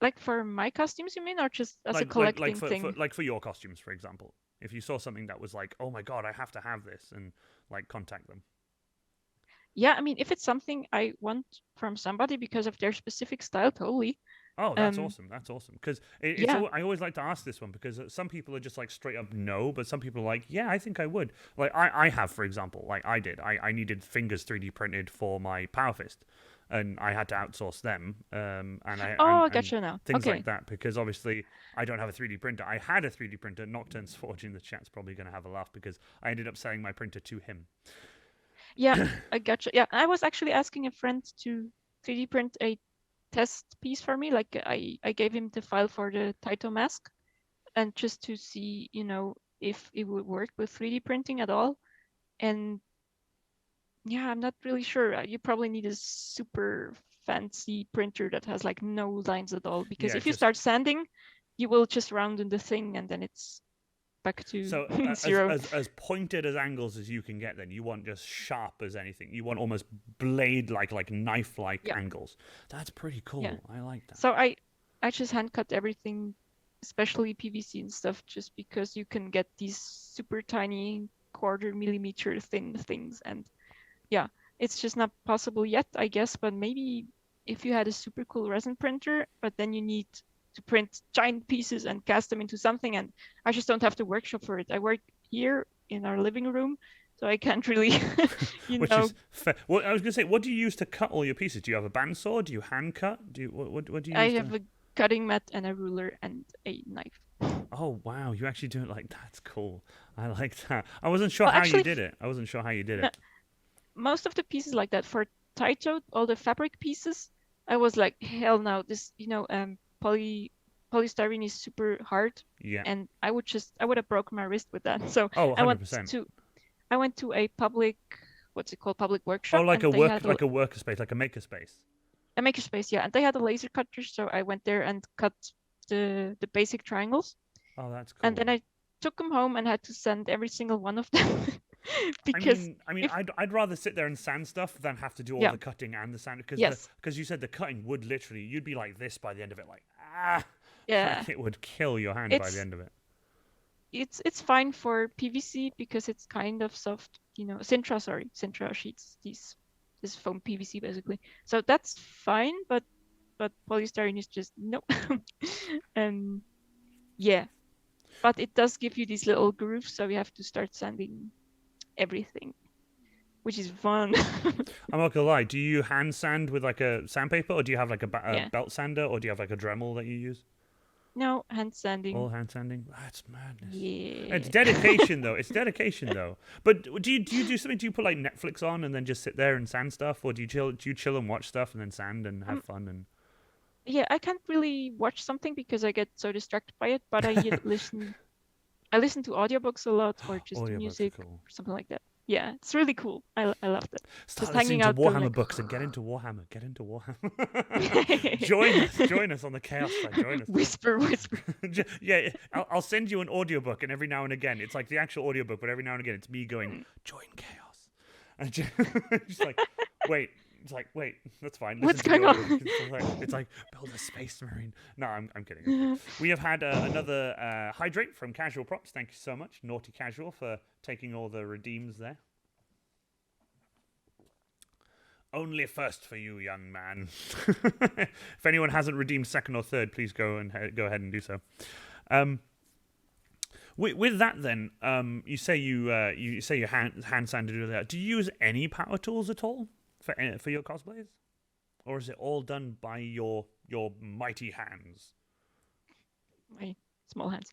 Like for my costumes, you mean, or just as a Like collecting for, thing? for your costumes, for example. If you saw something that was like, oh my god, I have to have this, and like contact them. Yeah, I mean, if it's something I want from somebody because of their specific style, totally. Oh, that's awesome. That's awesome. Because Yeah. I always like to ask this one because some people are just like straight up no, but some people are like, yeah, I think I would. Like I have, for example, like I did. I needed fingers 3D printed for my Power Fist, and I had to outsource them. I gotcha now. Things Okay. like that because obviously I don't have a 3D printer. I had a 3D printer. Nocturne's Forge in the chat's probably going to have a laugh because I ended up selling my printer to him. Yeah, I gotcha. Yeah, I was actually asking a friend to 3D print a test piece for me. Like I gave him the file for the Taito mask, and just to see, if it would work with 3D printing at all. And yeah, I'm not really sure. You probably need a super fancy printer that has like no lines at all, because if you start sanding, you will just round in the thing and then it's back to zero. As pointed as angles as you can get, then you want just sharp as anything. You want almost blade like knife like angles. That's pretty cool. Yeah. I like that. So I just hand cut everything, especially PVC and stuff, just because you can get these super tiny 1/4 millimeter thin things, and yeah, it's just not possible yet, I guess. But maybe if you had a super cool resin printer, but then you need to print giant pieces and cast them into something, and I just don't have the workshop for it. I work here in our living room, so I can't really, Which is fair. Well, I was gonna say, what do you use to cut all your pieces? Do you have a bandsaw? Do you hand cut? Do you what do you use? I have a cutting mat and a ruler and a knife. Oh wow, you actually do it like that. That's cool. I like that. I wasn't sure how you did it. Most of the pieces like that for Taito, all the fabric pieces, I was like, hell no, this polystyrene is super hard. Yeah. And I would have broken my wrist with that. So 100%. I went to a public workshop. Oh, like a workspace, like a makerspace. A makerspace, yeah. And they had a laser cutter, so I went there and cut the basic triangles. Oh, that's cool. And then I took them home and had to sand every single one of them. Because I'd rather sit there and sand stuff than have to do all the cutting and the sand, because you said the cutting would literally, you'd be like this by the end of it, like like it would kill your hand by the end of it. It's fine for PVC because it's kind of soft, Sintra sheets, this foam PVC basically, so that's fine. But polystyrene is just no. But it does give you these little grooves, so you have to start sanding everything, which is fun. I'm not gonna lie. Do you hand sand with like a sandpaper, or do you have like a belt sander, or do you have like a Dremel that you use? No, hand sanding. All hand sanding. That's madness. Yeah. It's dedication though. But do you do something? Do you put like Netflix on and then just sit there and sand stuff, or do you chill and watch stuff and then sand and have fun and? Yeah, I can't really watch something because I get so distracted by it. But I listen. I listen to audiobooks a lot, or just music, or something like that. Yeah, it's really cool. I love that. Start listening to Warhammer books and get into Warhammer. Join us on the chaos side. Join us. Whisper. Yeah, I'll send you an audiobook, and every now and again, it's like the actual audiobook, but every now and again, it's me going, join chaos. And just like, wait. It's like, wait, that's fine. What's going on? It's like, build a space marine. No, I'm kidding. We have had another hydrate from Casual Props. Thank you so much, Naughty Casual, for taking all the redeems there. Only first for you, young man. If anyone hasn't redeemed second or third, please go ahead and do so. With that, then, you say you hand sanded that. Do you use any power tools at all for your cosplays, or is it all done by your mighty hands? My small hands.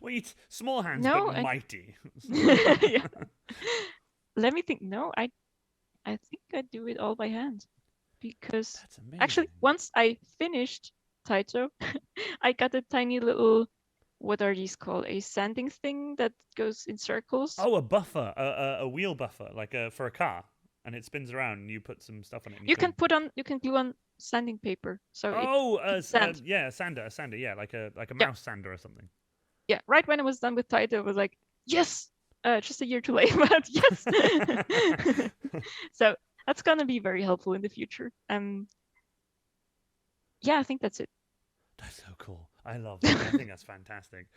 Well, small hands, no, but mighty. Yeah. Let me think. No, I think I do it all by hand, because actually once I finished Taito, I got a tiny little what are these called? A sanding thing that goes in circles. Oh, a buffer, a wheel buffer, like for a car, and it spins around, and you put some stuff on it. And You can glue on sanding paper, so Oh, it's sand. yeah, a sander, yeah, like a mouse sander or something. Yeah, right when I was done with Taito, I was like, yes, just a year too late, but yes. So that's gonna be very helpful in the future. Yeah, I think that's it. That's so cool. I love that. I think that's fantastic.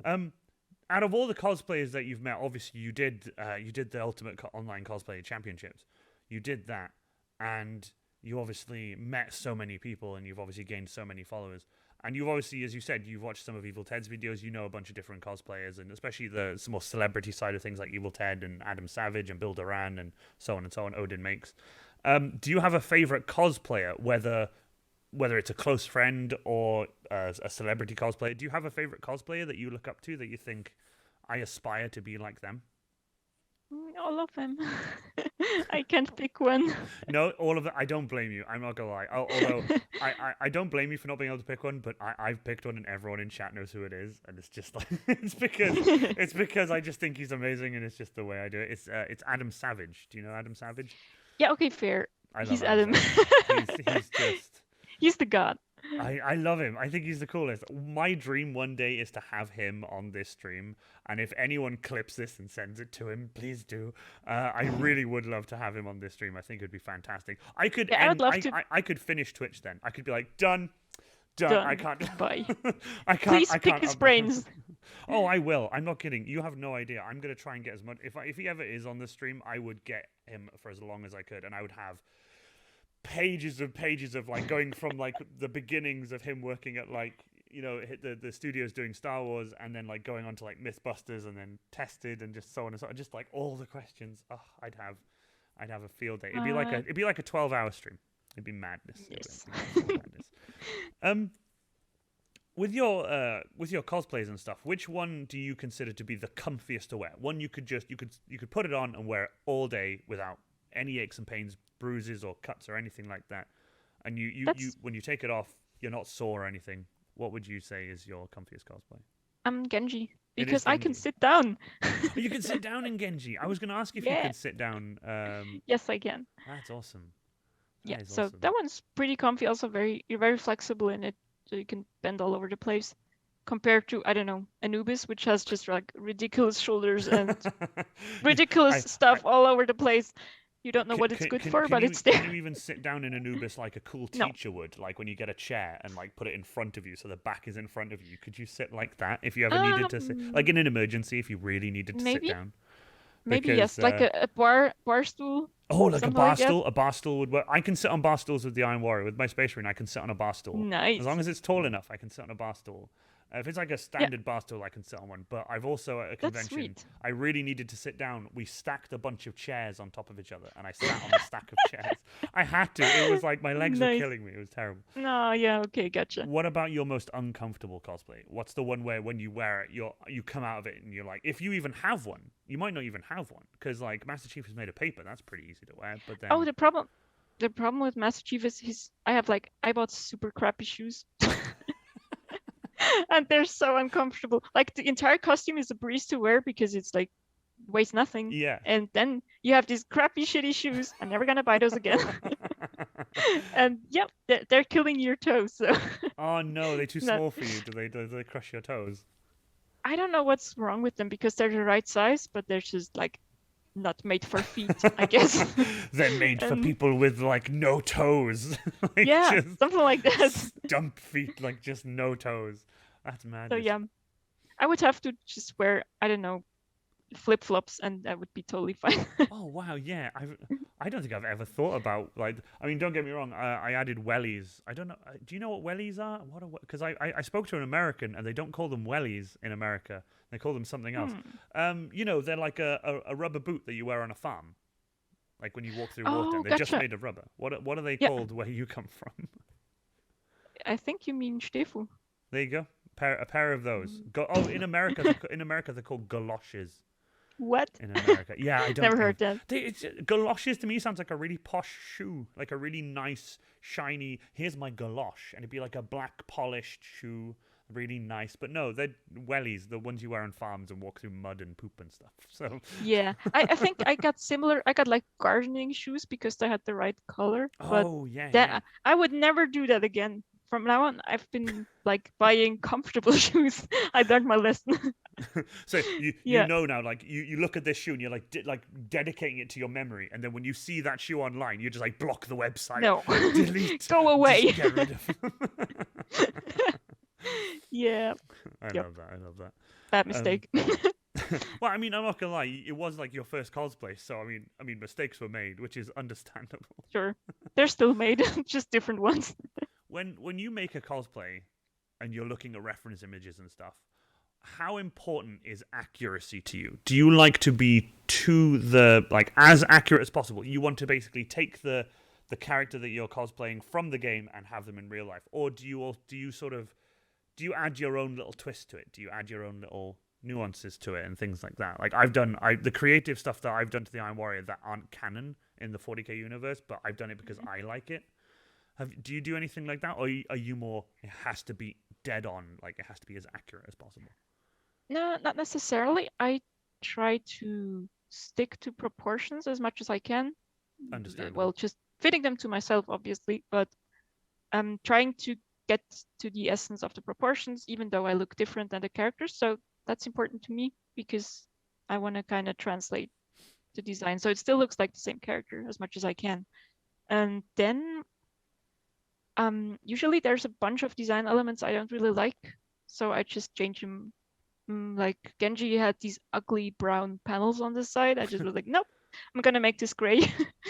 Out of all the cosplayers that you've met, obviously you did the Ultimate Online Cosplay Championships. You did that, and you obviously met so many people, and you've obviously gained so many followers. And you've obviously, as you said, you've watched some of Evil Ted's videos. You know a bunch of different cosplayers, and especially the more celebrity side of things like Evil Ted and Adam Savage and Bill Duran and so on and so on. Odin Makes. Do you have a favorite cosplayer, whether it's a close friend or a celebrity cosplayer? Do you have a favorite cosplayer that you look up to that you think, I aspire to be like them? All of them. I can't pick one. No, all of them. I don't blame you. I'm not gonna lie. Although I don't blame you for not being able to pick one, but I've picked one, and everyone in chat knows who it is, and it's just like it's because I just think he's amazing, and it's just the way I do it. It's Adam Savage. Do you know Adam Savage? Yeah. Okay. Fair. He's Adam. He's just. He's the god. I love him. I think he's the coolest. My dream one day is to have him on this stream, and if anyone clips this and sends it to him, please do. I really would love to have him on this stream. I think it would be fantastic. I could. Yeah, I would love to. I could finish Twitch then. I could be like done. I can't. Bye. I can't. Please pick his brains. Oh, I will. I'm not kidding. You have no idea. I'm gonna try and get as much. If he ever is on the stream, I would get him for as long as I could, and I would have pages of like going from like the beginnings of him working at like the studios doing Star Wars, and then like going on to like Mythbusters and then Tested and just so on and so on, just like all the questions. Oh, I'd have a field day. It'd be like a 12-hour stream. It'd be madness. Yes. Madness. With your cosplays and stuff, which one do you consider to be the comfiest to wear? One you could put it on and wear it all day without any aches and pains, bruises or cuts or anything like that, and you when you take it off, you're not sore or anything. What would you say is your comfiest cosplay? Genji, because I can sit down. You can sit down in Genji. I was going to ask if you could sit down. Yes, I can. That's awesome. So awesome. That one's pretty comfy. Also, you're very flexible in it, so you can bend all over the place. Compared to, I don't know, Anubis, which has just like ridiculous shoulders and ridiculous stuff all over the place. You don't know what it's good for, but it's there. Can you even sit down in Anubis like a cool teacher would? Like when you get a chair and like put it in front of you so the back is in front of you. Could you sit like that if you ever needed to sit? Like in an emergency, if you really needed to sit down? Maybe, yes. Like a bar stool. Oh, like a bar stool? A bar stool would work. I can sit on bar stools with the Iron Warrior. With my Space Marine, I can sit on a bar stool. Nice. As long as it's tall enough, I can sit on a bar stool. If it's like a standard bar stool, I can sit on one. But I've also, at a convention, I really needed to sit down. We stacked a bunch of chairs on top of each other, and I sat on the stack of chairs. I had to. It was like my legs were killing me. It was terrible. No, yeah, okay, gotcha. What about your most uncomfortable cosplay? What's the one where when you wear it, you come out of it and you're like, if you even have one, you might not even have one, because like Master Chief is made of paper. That's pretty easy to wear. But then the problem with Master Chief is I bought super crappy shoes. And they're so uncomfortable. Like the entire costume is a breeze to wear because it's like weighs nothing. Yeah. And then you have these crappy shitty shoes. I'm never gonna buy those again. And yep, they're killing your toes. So. Oh no, they're too small for you. Do they crush your toes? I don't know what's wrong with them because they're the right size, but they're just like not made for feet, I guess. They're made for people with like no toes. Like, yeah, something like that. Stump feet, like just no toes. That's mad. So yeah, I would have to just wear, I don't know, flip-flops, and that would be totally fine. Oh wow, yeah. I don't think I've ever thought about like. I mean, don't get me wrong. I added wellies. I don't know. Do you know what wellies are? Because I spoke to an American, and they don't call them wellies in America. They call them something else. They're like a rubber boot that you wear on a farm, like when you walk through water. They're just made of rubber. What are they called where you come from? I think you mean Stefu. There you go. A pair of those. In America, they're called galoshes. What? In America, yeah, I don't. Never heard that. Galoshes to me sounds like a really posh shoe, like a really nice, shiny. Here's my galosh, and it'd be like a black polished shoe really nice. But no, they're wellies, the ones you wear on farms and walk through mud and poop and stuff. So Yeah, I think I got similar. I got like gardening shoes because they had the right color, but oh yeah, yeah. that I would never do that again. From now on, I've been like buying comfortable shoes. I learned my lesson. So you Yeah, know now, like you look at this shoe and you're like like dedicating it to your memory, and then when you see that shoe online, you just like block the website, no, delete, go just away. get rid of. Yeah, I yep, love that. I love that. bad Um, mistake. well, I mean, I'm not gonna lie. It was like your first cosplay, so I mean, mistakes were made, which is understandable. Sure, they're still made, just different ones. When you make a cosplay, and you're looking at reference images and stuff, how important is accuracy to you? Do you like to be to the like as accurate as possible? You want to basically take the character that you're cosplaying from the game and have them in real life, or do you sort of do you add your own little twist to it? Do you add your own little nuances to it and things like that? Like the creative stuff that I've done to the Iron Warrior that aren't canon in the 40k universe, but I've done it because I like it. Do you do anything like that, or are you more? It has to be dead on, like it has to be as accurate as possible. No, not necessarily. I try to stick to proportions as much as I can. Understandable. Well, just fitting them to myself, obviously, but I'm trying to get to the essence of the proportions, even though I look different than the characters. So that's important to me because I want to kind of translate the design. So it still looks like the same character as much as I can. And then usually there's a bunch of design elements I don't really like. So I just change them. Like Genji had these ugly brown panels on the side. I just was like, nope, I'm gonna make this gray.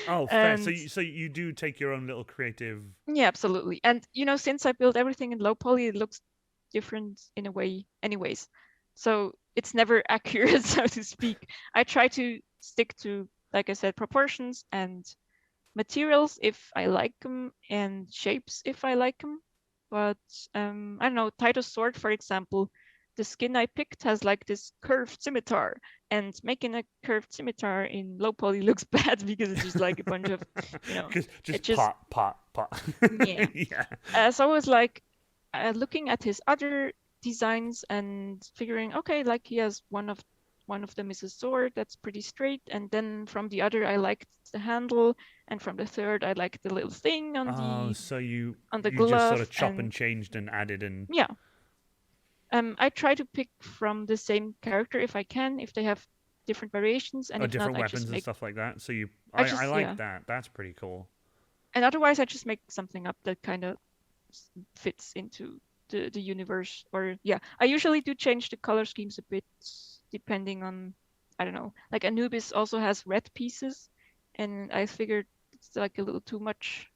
Oh, fair. And So you do take your own little creative. yeah, absolutely. And since I built everything in low poly, it looks different in a way anyways. So it's never accurate, so to speak. I try to stick to, like I said, proportions and materials if I like them and shapes if I like them. But I don't know, Titus sword, for example, the skin I picked has like this curved scimitar, and making a curved scimitar in low poly looks bad because it's just like a bunch of, just pot. Yeah. Yeah. So I was like looking at his other designs and figuring, okay, like he has one of them is a sword that's pretty straight, and then from the other I liked the handle, and from the third I liked the little thing on So you the you just sort glove, of chop and changed and added and. yeah. I try to pick from the same character if I can, if they have different variations, and if different not, I weapons just and make. stuff like that. So I Yeah. like that. That's pretty cool. And otherwise, I just make something up that kind of fits into the universe. Or yeah, I usually do change the color schemes a bit depending on, I don't know. Like Anubis also has red pieces, and I figured it's like a little too much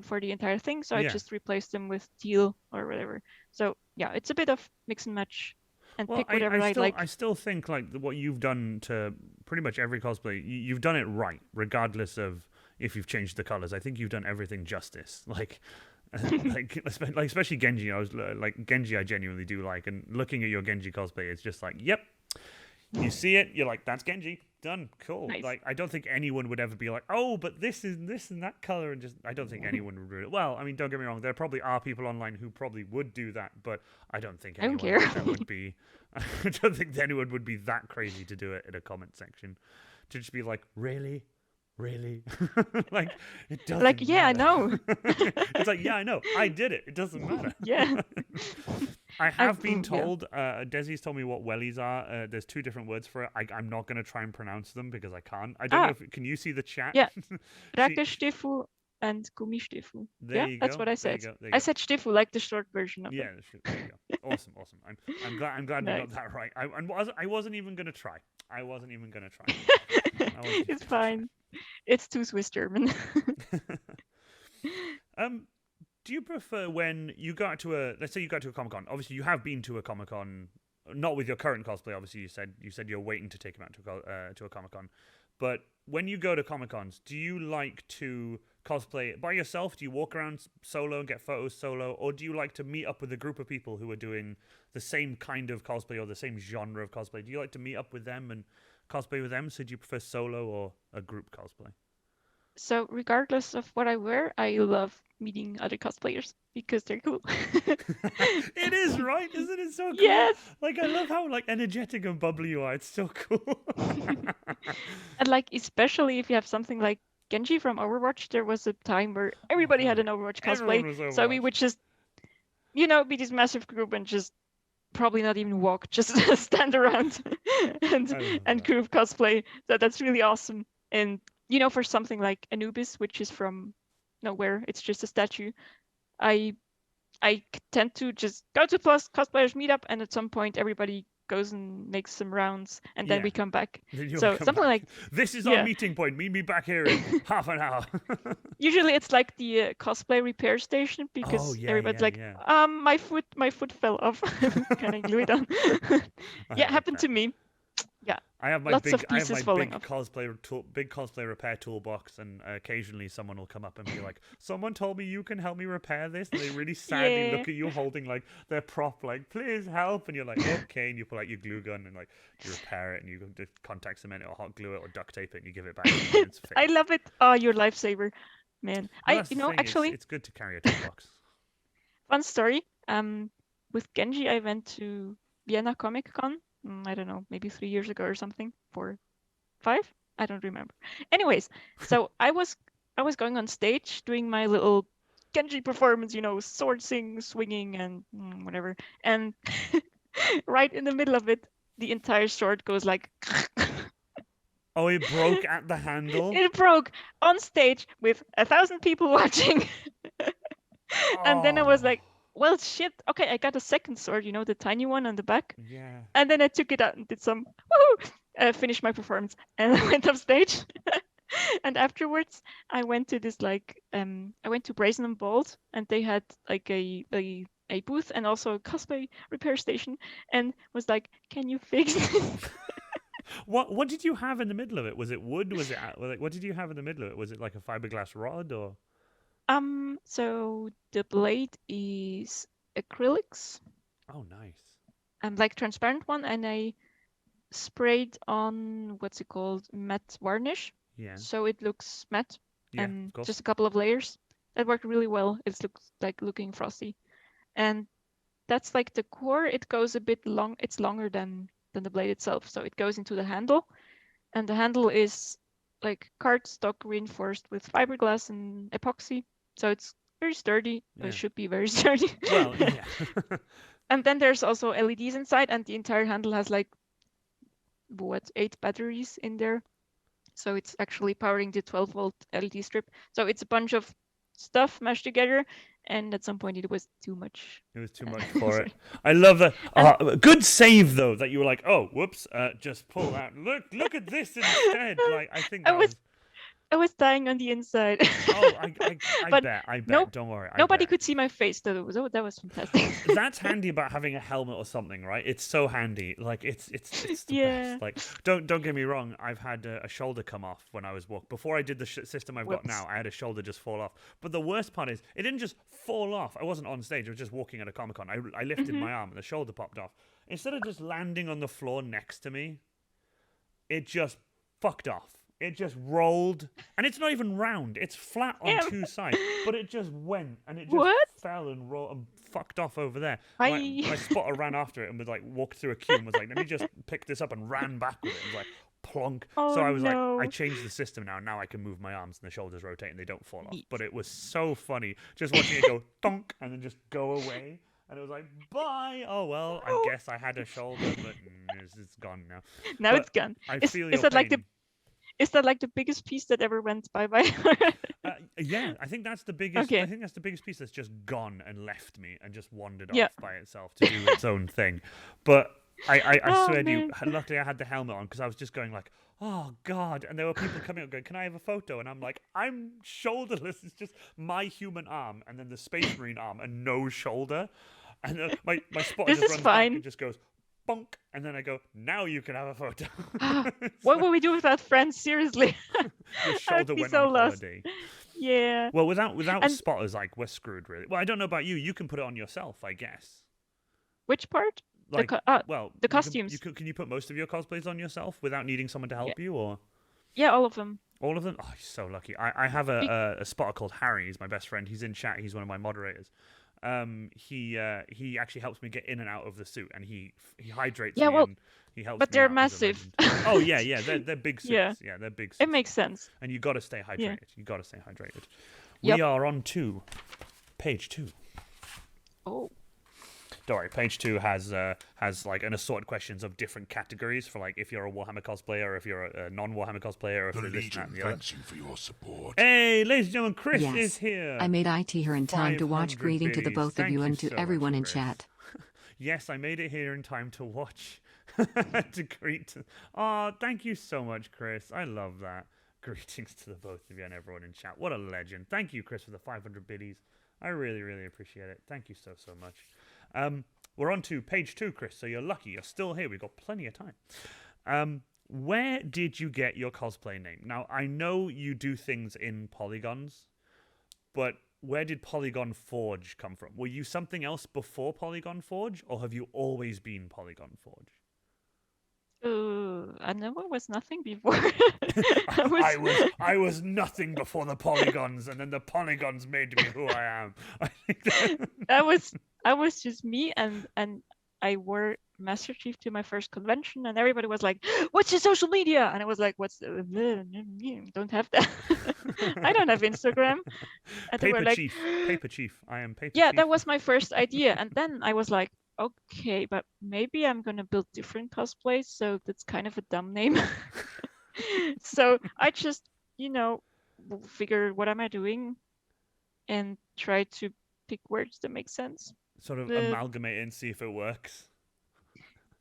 for the entire thing, so I just replaced them with teal or whatever. So yeah, it's a bit of mix and match, and pick whatever I like. I still think like what you've done to pretty much every cosplay, you've done it right, regardless of if you've changed the colors. I think you've done everything justice. Like especially Genji. I was like Genji. I genuinely do like, and looking at your Genji cosplay, it's just like, yep. You see it, you're like, that's Genji. Done. Cool. Nice. Like, I don't think anyone would ever be like, oh, but this is this and that color, and just I don't think anyone would do it. Well, I mean, don't get me wrong. There probably are people online who probably would do that, but I don't think anyone that would be. I don't think anyone would be that crazy to do it in a comment section, to just be like, really. Like it doesn't. Like, yeah, matter. I know. It's like, yeah, I know. I did it. It doesn't matter. Yeah. I have been told. Desi's told me what wellies are. There's two different words for it. I'm not going to try and pronounce them because I can't. I don't know if can you see the chat? Yeah. Rackestiefel and Gummistiefel. There you go. That's what I said. There you I go. said Stiefel, like the short version of it. Yeah, there you go. Awesome. I'm glad we got that right. I wasn't even going to try. It's fine. It's too Swiss German. Do you prefer when you go out to let's say you go to a Comic-Con? Obviously, you have been to a Comic-Con, not with your current cosplay. Obviously, you said you're waiting to take him out to a Comic-Con. But when you go to Comic-Cons, do you like to cosplay by yourself? Do you walk around solo and get photos solo, or do you like to meet up with a group of people who are doing the same kind of cosplay or the same genre of cosplay? Do you like to meet up with them and cosplay with them? So do you prefer solo or a group cosplay? So regardless of what I wear, I love meeting other cosplayers because they're cool. It is, right? Isn't it so cool? Yes. Like, I love how like energetic and bubbly you are. It's so cool. And like especially if you have something like Genji from Overwatch, there was a time where everybody had an Overwatch Everyone cosplay. was So we Overwatch. would just, be this massive group and just probably not even walk, just stand around I love and that. group cosplay. That's really awesome. And for something like Anubis, which is from nowhere, it's just a statue. I tend to just go to plus cosplayers meetup, and at some point everybody goes and makes some rounds, and then Yeah. we come back. Then you'll So come something back. like, This is our yeah. meeting point. Meet me back here in half an hour. Usually it's like the cosplay repair station Oh because yeah, everybody's yeah, like, yeah. my foot fell off. Can I glue it on? I Yeah, like happened that. to me. Yeah, I have my lots big, of pieces falling off. big cosplay repair toolbox, and occasionally someone will come up and be like, "Someone told me you can help me repair this," and they really sadly Yeah. look at you holding like their prop, like, "Please help," and you're like, "Okay," and you pull out your glue gun and like you repair it, and you just contact cement it or hot glue it or duct tape it, and you give it back to them, and it's fixed. I love it. Oh, you're a lifesaver, man. Well, that's the thing. Actually, It's good to carry a toolbox. fun story. With Genji, I went to Vienna Comic Con. I don't know, maybe 3 years ago or something. 4, 5? I don't remember. Anyways, so I was going on stage doing my little Genji performance, sword swinging and whatever. And right in the middle of it, the entire sword goes like Oh, it broke at the handle. it broke on stage with 1,000 people watching. And then I was Oh, like, well, shit. Okay, I got a second sword, the tiny one on the back. yeah. And then I took it out and did some finished my performance, and I went off stage. And afterwards, I went to this I went to Brazen and Bold, and they had like a booth and also a cosplay repair station, and was like, "Can you fix this?" What did you have in the middle of it? Was it wood? Was it like what did you have in the middle of it? Was it like a fiberglass rod or? So the blade is acrylics, Oh, nice. like transparent one, and I sprayed on what's it called, matte varnish, Yeah. so it looks matte, Yeah, of course. just a couple of layers. That worked really well. It looks like looking frosty, and that's like the core. It goes a bit long. It's longer than the blade itself, so it goes into the handle, and the handle is like cardstock reinforced with fiberglass and epoxy, so it's very sturdy. Yeah. It should be very sturdy. Well, yeah. And then there's also LEDs inside, and the entire handle has like 8 batteries in there. So it's actually powering the 12-volt LED strip. So it's a bunch of stuff mashed together, and at some point it was too much. It was too much for it. I love that. Good save though that you were like, oh, whoops, just pull out. Look at this instead. Like I think that was. I was dying on the inside. Oh, I But bet. nope, Don't worry. nobody Bet. could see my face. That was fantastic. That's handy about having a helmet or something, right? It's so handy. Like it's the Yeah. best. Like don't get me wrong. I've had a shoulder come off when I was walking. Before I did the system I've got Whoops. now, I had a shoulder just fall off. But the worst part is, it didn't just fall off. I wasn't on stage. I was just walking at a Comic Con. I lifted my arm and the shoulder popped off. Instead of just landing on the floor next to me, it just fucked off. It just rolled, and it's not even round. It's flat on Yeah. two sides, but it just went, and it just What? fell and rolled and fucked off over there. I- My spotter ran after it and was like, walked through a queue and was like, let me just pick this up, and ran back with it. And was like, plonk. Oh, So I was no. like, I changed the system now. Now I can move my arms and the shoulders rotate and they don't fall off. Neat. But it was so funny just watching it go donk and then just go away. And it was like, bye. Oh, well, I guess I had a shoulder, but it's gone now. Now But it's gone. I Is, feel is your that like pain. is that like the biggest piece that ever went bye-bye? Yeah, I think that's the biggest. Okay. I think that's the biggest piece that's just gone and left me and just wandered Yeah. off by itself to do its own thing. But I Oh, swear to you, man. luckily I had the helmet on because I was just going like, oh god, and there were people coming up going, can I have a photo? And I'm like, I'm shoulderless. It's just my human arm and then the Space Marine arm and no shoulder. And my spotter This just is runs back fine. and just goes bonk, and then I go, now you can have a photo. What will we do without friends? Seriously. Your I would shoulder be went so on lost. holiday. Yeah. Well, without And- spotters, like we're screwed, really. Well, I don't know about you. You can put it on yourself, I guess. Which part? Like, the well, costumes. Can you put most of your cosplays on yourself without needing someone to help you, or? Yeah, all of them. All of them? Oh, you're so lucky. I have a spotter called Harry. He's my best friend. He's in chat. He's one of my moderators. He actually helps me get in and out of the suit, and he hydrates Yeah, me, well, and he helps but me they're out. He's a massive. legend. Oh yeah, they're big suits. Yeah. Yeah, they're big suits. It makes sense. And you got to stay hydrated. Yeah. You got to stay hydrated. Yep. We are on to page 2. Oh. Don't worry, page 2 has like an assorted questions of different categories for like if you're a Warhammer cosplayer, or if you're a non-Warhammer cosplayer, or if The you're this, that, Legion and the other. thanks you for your support. Hey, ladies and gentlemen, Chris Yes. is here. I made IT here in time to watch. 500 Greeting to the biddies. both of Thank you and so to much, everyone in Chris. chat. Yes, I made it here in time to watch. To greet. Oh, thank you so much, Chris. I love that. Greetings to the both of you and everyone in chat. What a legend. Thank you, Chris, for the 500 biddies. I really, really appreciate it. Thank you so much. We're on to page 2, Chris, so you're lucky. You're still here. We've got plenty of time. Where did you get your cosplay name? Now, I know you do things in polygons, but where did Polygon Forge come from? Were you something else before Polygon Forge, or have you always been Polygon Forge? I know it was nothing before. I was nothing before the polygons, and then the polygons made me who I am. I think that... I was just me, and I wore Master Chief to my first convention, and everybody was like, "What's your social media?" And I was like, "What's don't have that. I don't have Instagram." And they were like, Paper Chief. I am Paper Chief. Yeah, that was my first idea, and then I was like, okay, but maybe I'm gonna build different cosplays, so that's kind of a dumb name. So I just, figure what am I doing, and try to pick words that make sense. Sort of amalgamate it and see if it works.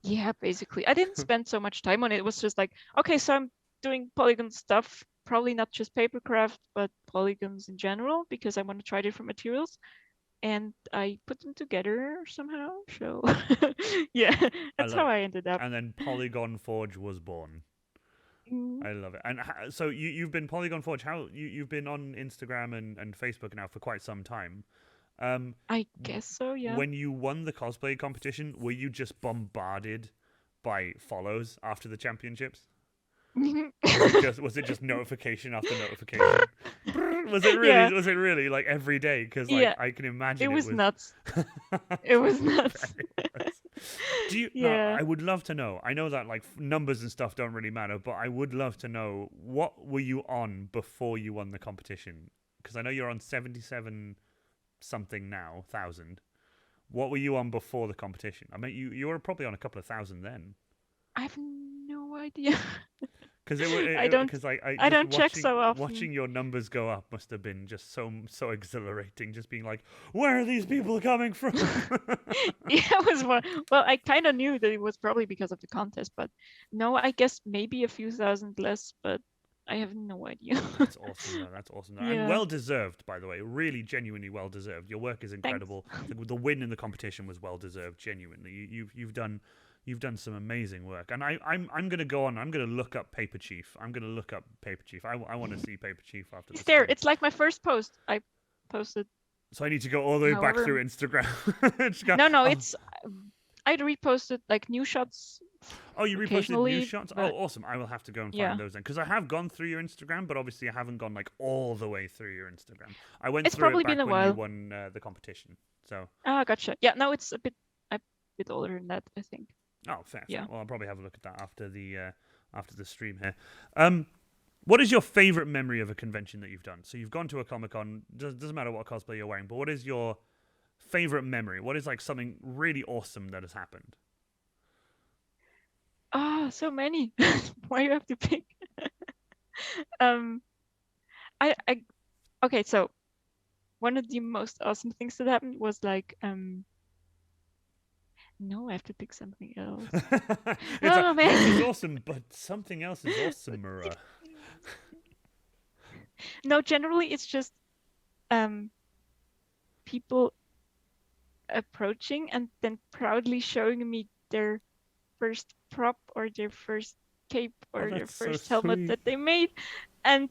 Yeah, basically. I didn't spend so much time on it. It was just like, okay, so I'm doing polygon stuff, probably not just papercraft, but polygons in general, because I want to try different materials. And I put them together somehow. So yeah, that's how I ended up. And then Polygon Forge was born. I love it. And so you've been Polygon Forge. How you've been on Instagram and Facebook now for quite some time. I guess so, yeah. When you won the cosplay competition, were you just bombarded by follows after the championships? Was it just notification after notification? Was it really? Yeah. Was it really like every day? Because I can imagine it was nuts. It was nuts. Do you? Yeah. I would love to know. I know that like numbers and stuff don't really matter, but I would love to know what were you on before you won the competition? Because I know you're on 77 something now thousand. What were you on before the competition? I mean, you were probably on a couple of thousand then. I have no idea. Because I don't check so often. Watching your numbers go up must have been just so exhilarating. Just being like, where are these people coming from? Yeah, it was one. Well, I kind of knew that it was probably because of the contest, but no, I guess maybe a few thousand less, but I have no idea. That's awesome, though. That's awesome. Yeah. And well deserved, by the way. Really, genuinely well deserved. Your work is incredible. The win in the competition was well deserved. Genuinely, you've done some amazing work. And I'm gonna go on. I'm gonna look up Paper Chief. I want to see Paper Chief after this. There, it's like my first post. I posted. So I need to go all the way back through Instagram. It's I'd reposted like new shots. Oh, you reposted new shots? Oh, awesome. I will have to go and find those then. Because I have gone through your Instagram, but obviously I haven't gone like all the way through your Instagram. I went It's through probably it back been a when while. you won the competition. So. Ah, gotcha. Yeah, no, it's a bit older than that, I think. Oh, fair. Yeah. Well, I'll probably have a look at that after the stream here. What is your favorite memory of a convention that you've done? So you've gone to a Comic-Con. Doesn't matter what cosplay you're wearing, but what is your favorite memory? What is like something really awesome that has happened? So many. Why you have to pick? Okay, so one of the most awesome things that happened was like no, I have to pick something else. Oh man, this is awesome, but something else is awesomer. No, generally it's just people approaching and then proudly showing me their first prop or their first cape or their first helmet that they made, and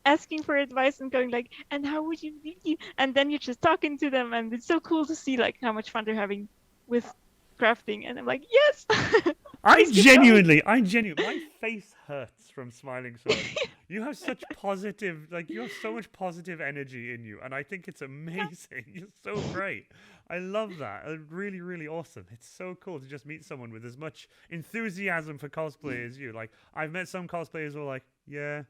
asking for advice and going like, and how would you be? And then you're just talking to them, and it's so cool to see like how much fun they're having with crafting, and I'm like, yes. I Please keep going. genuinely, my face hurts from smiling so much. You have such positive, like, you have so much positive energy in you, and I think it's amazing. You're so great. I love that. Really, really awesome. It's so cool to just meet someone with as much enthusiasm for cosplay as you. Like, I've met some cosplayers who are like, yeah,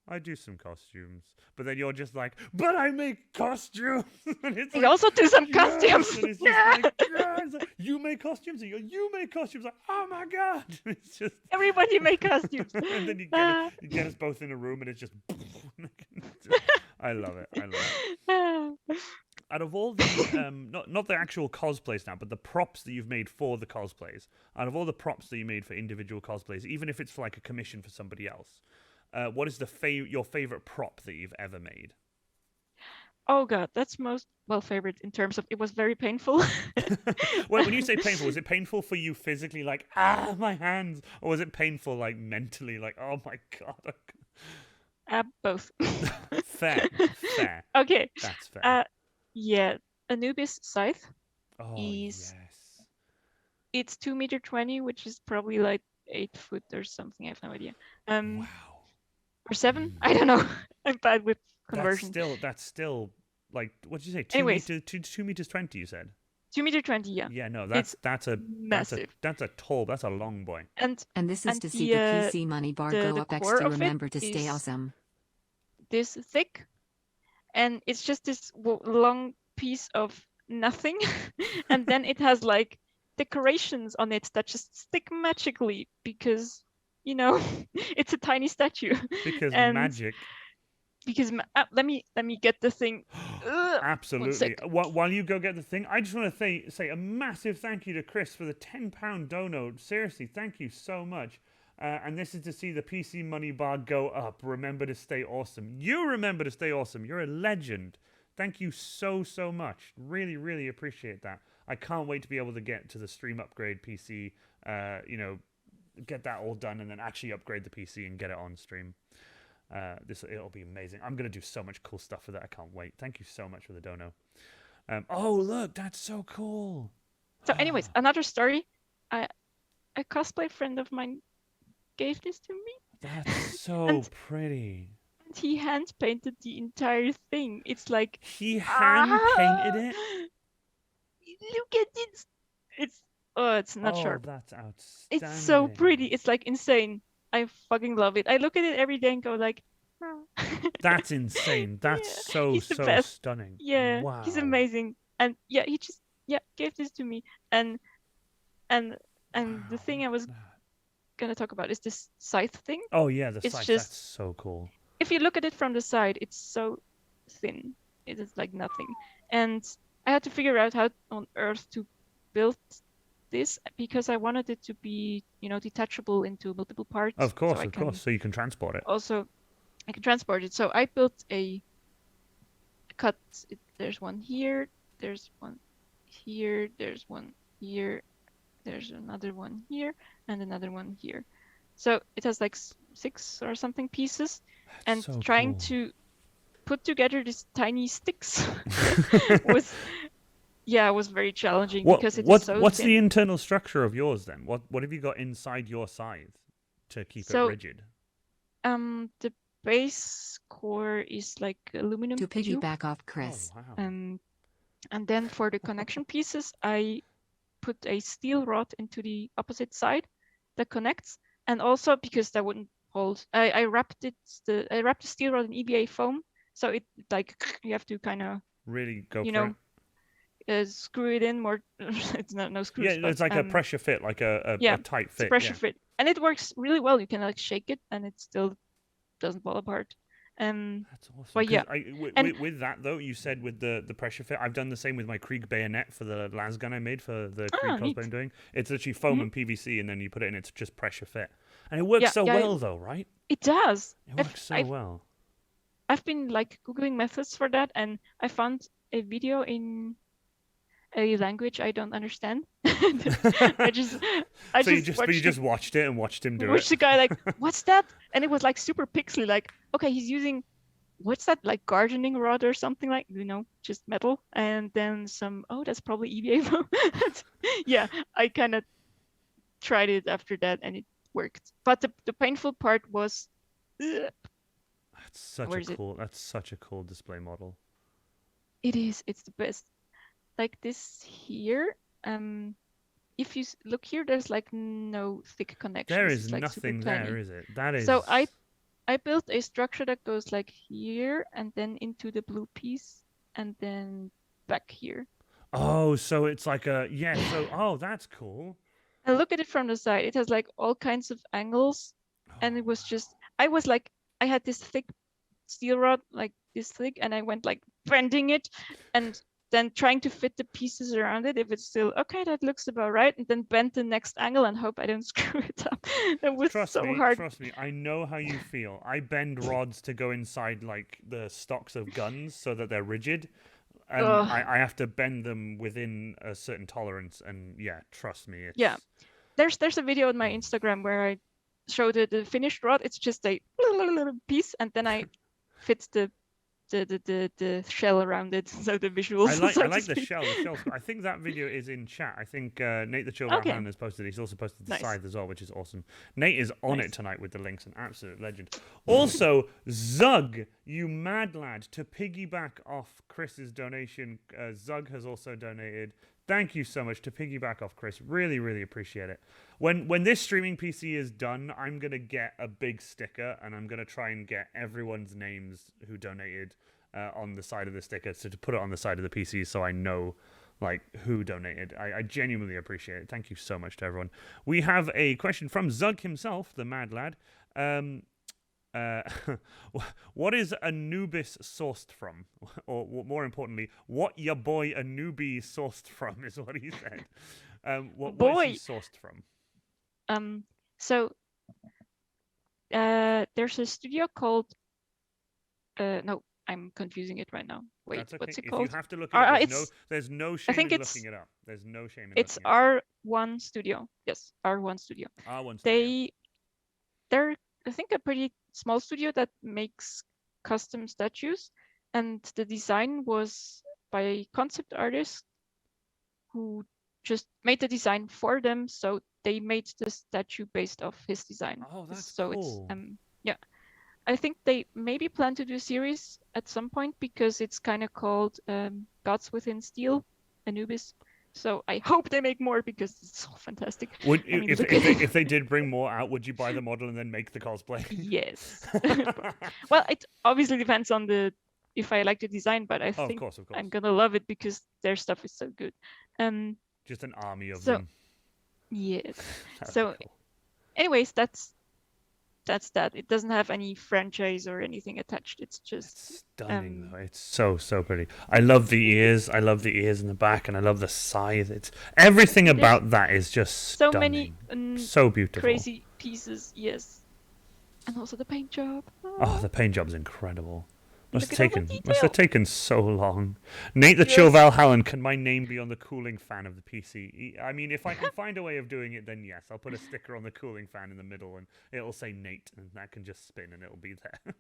I do some costumes. But then you're just like, but I make costumes. And it's I like, also do some yes! costumes. And it's just like, yeah! It's like, you make costumes? And you make costumes? Like, oh my God. It's just... Everybody make costumes. And then you get us both in a room and it's just... I love it. I love it. Out of all the, not the actual cosplays now, but the props that you've made for the cosplays, out of all the props that you made for individual cosplays, even if it's for like a commission for somebody else, what is your favorite prop that you've ever made? Oh God, that's favorite in terms of it was very painful. Well, when you say painful, was it painful for you physically, like, my hands, or was it painful like mentally, like, oh my God? Both. Fair. Okay. That's fair. Yeah, Anubis scythe Oh is yes. it's 2.20 meters, which is probably like 8 foot or something. I have no idea. Wow. Or 7? I don't know. I'm bad with conversion. That's still like, what did you say? 2 meters 20. You said 2.20 meters. Yeah. Yeah, no, that's a massive. That's a long boy. And this is and to see the the, PC money bar the go up core extra. of it Remember to stay is awesome. This thick, and it's just this long piece of nothing, and then it has like decorations on it that just stick magically because it's a tiny statue. Because and magic. Because let me get the thing. Absolutely. While you go get the thing, I just want to say a massive thank you to Chris for the £10 dono. Seriously, thank you so much. And this is to see the PC money bar go up. Remember to stay awesome. You remember to stay awesome. You're a legend. Thank you so much. Really, really appreciate that. I can't wait to be able to get to the stream upgrade PC. Get that all done and then actually upgrade the PC and get it on stream. It'll be amazing. I'm gonna do so much cool stuff with it. I can't wait. Thank you so much for the dono. Oh look, that's so cool. So, anyways, another story. A cosplay friend of mine gave this to me. That's so pretty. And he hand painted the entire thing. It's like he hand painted it. Look at it. It's not sharp. That's outstanding. It's so pretty. It's like insane. I fucking love it. I look at it every day and go like, oh. That's insane. That's so stunning. Yeah, wow. He's amazing. And yeah, he just gave this to me. And the thing I was gonna talk about is this scythe thing. Oh yeah, the it's scythe. Just, that's so cool. If you look at it from the side, it's so thin. It is like nothing. And I had to figure out how on earth to build this because I wanted it to be, detachable into multiple parts. Of course, so you can transport it. Also, I can transport it. So I built a cut. There's one here. There's one here. There's one here. There's another one here, and another one here. So it has like 6 or something pieces, and so trying cool. to put together these tiny sticks was very challenging because it's so What's thin. the internal structure of yours then? What have you got inside your scythe to keep it rigid? The base core is like aluminum To tube. piggyback off Chris. Oh, wow. And then for the connection pieces, I put a steel rod into the opposite side that connects, and also because that wouldn't hold, I wrapped the steel rod in EVA foam, so it like you have to kind of really go for it. Screw it in more. It's not no screws. Yeah, it's like a pressure fit, like a tight fit. It's a pressure fit, and it works really well. You can like shake it, and it still doesn't fall apart. That's awesome. But yeah, with that though, you said with the pressure fit, I've done the same with my Krieg bayonet for the las gun I made for the Krieg cosplay I'm doing. It's literally foam and PVC, and then you put it in. It's just pressure fit, and it works well though, right? It does. It works so well. I've been like googling methods for that, and I found a video in a language I don't understand. You just watched it and watched him do it. Watched the guy like, what's that? And it was like super pixely. Like, okay, he's using what's that, like gardening rod or something, like, just metal, and then some, oh, that's probably EVA foam. Yeah, I kind of tried it after that and it worked. But the painful part was, ugh, That's such where a is it? cool. That's such a cool display model. It is. It's the best. Like this here. If you look here, there's like no thick connections. There It's is like super nothing tiny. there, is it? That is. So I built a structure that goes like here and then into the blue piece and then back here. Oh, so it's like a So that's cool. And look at it from the side. It has like all kinds of angles, and it was just I had this thick steel rod, like this thick, and I went like bending it and then trying to fit the pieces around it. If it's still okay, that looks about right, and then bend the next angle and hope I don't screw it up. It was so hard. Trust me, I know how you feel. I bend rods to go inside like the stocks of guns so that they're rigid. And I have to bend them within a certain tolerance, and yeah, trust me. Yeah, there's a video on my Instagram where I show the finished rod. It's just a little piece, and then I fit the shell around it, so the visuals. I like the shell. The shell. I think that video is in chat. I think Nate the Chill Valhan has posted it. He's also posted the scythe as well, which is awesome. Nate is on it tonight with the links, an absolute legend. Also, Zug, you mad lad, to piggyback off Chris's donation, Zug has also donated. Thank you so much, to piggyback off Chris. Really, really appreciate it. When this streaming PC is done, I'm gonna get a big sticker, and I'm gonna try and get everyone's names who donated on the side of the sticker, so to put it on the side of the PC, so I know like who donated. I genuinely appreciate it. Thank you so much to everyone. We have a question from Zug himself, the mad lad. What is Anubis sourced from? Or more importantly, what your boy Anubis sourced from is what he said. What is he sourced from? So there's a studio called no, I'm confusing it right now. Wait, okay. What's it called? If you have to look it up, there's no shame in looking it up. There's no shame in it's R1 Studio. Yes, R1 Studio. R1 Studio. They're I think a pretty small studio that makes custom statues, and the design was by a concept artist who just made the design for them, so they made the statue based off his design. Oh, that's so cool. It's yeah. I think they maybe plan to do a series at some point, because it's kind of called Gods Within Steel, Anubis. So I hope they make more, because it's so fantastic. If they did bring more out, would you buy the model and then make the cosplay? Yes. Well, it obviously depends on if I like the design, but I think of course. I'm gonna love it because their stuff is so good. Just an army of them. Yes. So, cool. Anyways, that's that. It doesn't have any franchise or anything attached. It's just stunning though. It's so pretty. I love the ears. I love the ears in the back, and I love the scythe. It's everything about that is just so stunning. many so beautiful, crazy pieces. Yes, and also the paint job. Oh, the paint job's incredible. Must have taken so long. Nate the Chill Valhallen, can my name be on the cooling fan of the PC? I mean, if I can find a way of doing it, then yes. I'll put a sticker on the cooling fan in the middle, and it'll say Nate, and that can just spin, and it'll be there.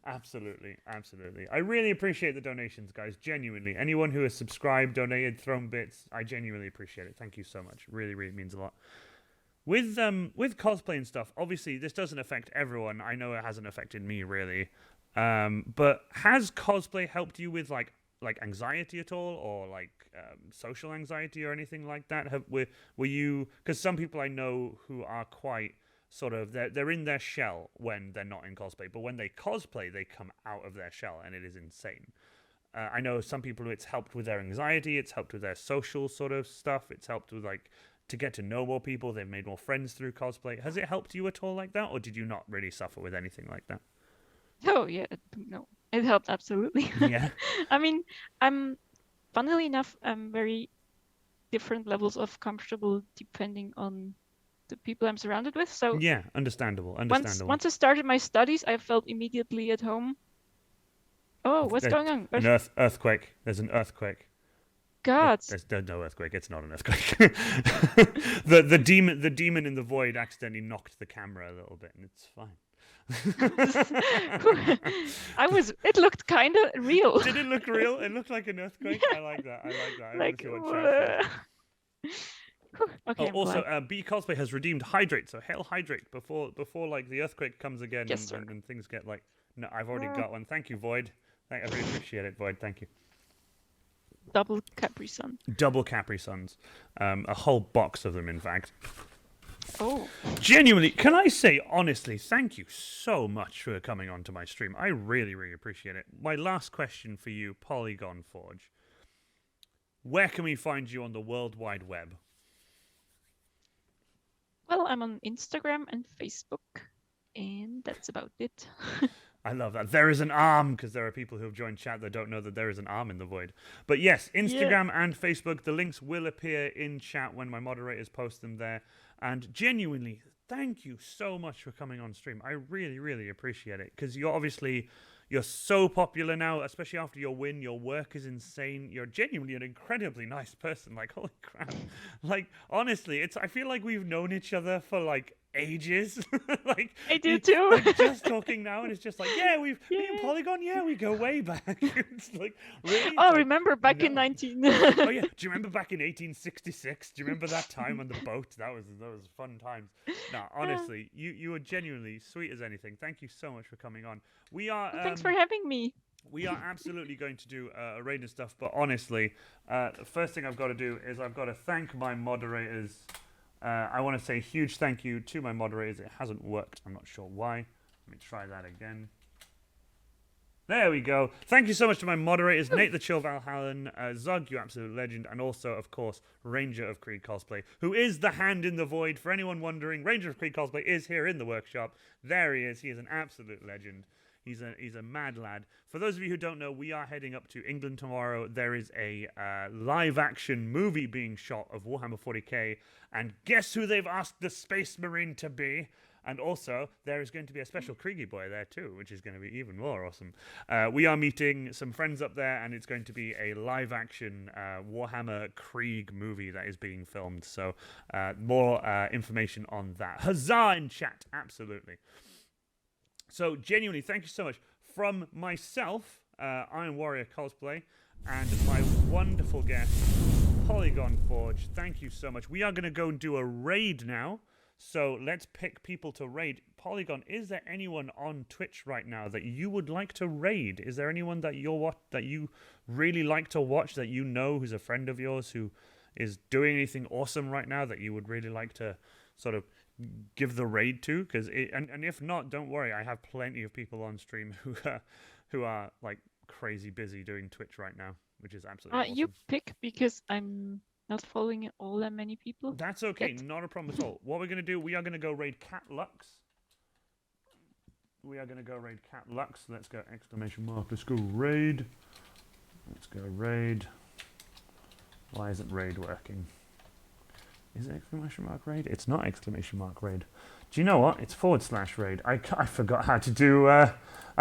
Absolutely. I really appreciate the donations, guys. Genuinely. Anyone who has subscribed, donated, thrown bits, I genuinely appreciate it. Thank you so much. Really, really means a lot. With cosplay and stuff, obviously, this doesn't affect everyone. I know it hasn't affected me, really. But has cosplay helped you with like anxiety at all, or like social anxiety or anything like that? Were you, because some people I know who are quite sort of, they're in their shell when they're not in cosplay, but when they cosplay, they come out of their shell, and it is insane. I know some people who it's helped with their anxiety, it's helped with their social sort of stuff, it's helped with like to get to know more people, they've made more friends through cosplay. Has it helped you at all like that, or did you not really suffer with anything like that? Oh yeah, no, it helped absolutely. Yeah. I mean, funnily enough, I'm very different levels of comfortable depending on the people I'm surrounded with. So yeah, understandable. Once I started my studies, I felt immediately at home. Oh, what's going on? An earthquake. There's an earthquake. god. There's no earthquake. It's not an earthquake. the demon in the void accidentally knocked the camera a little bit, and it's fine. It looked kind of real. Did it look real? It looked like an earthquake. I like that. I Like, want to see what chat says. okay, Also, B Cosplay has redeemed Hydrate, so hail Hydrate before like the earthquake comes again Yes, and things get like. No, I've already got one. Thank you, Void. I really appreciate it, Void. Thank you. Double Capri Sun. Double Capri Suns, a whole box of them, in fact. Oh. Genuinely, can I say honestly, thank you so much for coming onto my stream. I really, really appreciate it. My last question for you, Polygon Forge. Where can we find you on the World Wide Web? Well, I'm on Instagram and Facebook, and that's about it. I love that. There is an arm, because there are people who have joined chat that don't know that there is an arm in the void. But yes, Instagram and Facebook, the links will appear in chat when my moderators post them there. And genuinely, thank you so much for coming on stream. I really, really appreciate it, because you're so popular now, especially after your win. Your work is insane. You're genuinely an incredibly nice person. Like, holy crap. Like, honestly, I feel like we've known each other for like ages. Like, I do too. Like, just talking now, and it's just like, me and Polygon, we go way back. It's like, really? Oh, Like, remember back in 19. Oh yeah, do you remember back in 1866? Do you remember that time on the boat? That was fun times. No, honestly, you are genuinely sweet as anything. Thank you so much for coming on. We are. Thanks for having me. We are absolutely going to do a raid and stuff, but honestly, the first thing I've got to do is I've got to thank my moderators. I want to say a huge thank you to my moderators. It hasn't worked. I'm not sure why. Let me try that again. There we go. Thank you so much to my moderators, Nate the Chill Valhallen, Zug, you absolute legend, and also, of course, Ranger of Creed Cosplay, who is the hand in the void. For anyone wondering, Ranger of Creed Cosplay is here in the workshop. There he is. He is an absolute legend. He's a mad lad. For those of you who don't know, we are heading up to England tomorrow. There is a live-action movie being shot of Warhammer 40k, and guess who they've asked the Space Marine to be? And also, there is going to be a special Kriegy boy there too, which is going to be even more awesome. We are meeting some friends up there, and it's going to be a live-action Warhammer Krieg movie that is being filmed. So more information on that. Huzzah in chat, absolutely. So genuinely, thank you so much. From myself, Iron Warrior Cosplay, and my wonderful guest, Polygon Forge, thank you so much. We are going to go and do a raid now. So let's pick people to raid. Polygon, is there anyone on Twitch right now that you would like to raid? Is there anyone that you really like to watch, that you know who's a friend of yours, who is doing anything awesome right now that you would really like to sort of give the raid to? And if not, don't worry. I have plenty of people on stream who are like crazy busy doing Twitch right now, which is absolutely awesome. You pick, because I'm not following all that many people. That's okay, yet. Not a problem at all. What we're going to do, we are going to go raid Cat Lux. Let's go exclamation mark. Let's go raid. Why isn't raid working? Is it exclamation mark raid? It's not exclamation mark raid. Do you know what? It's / raid. I forgot how to do. I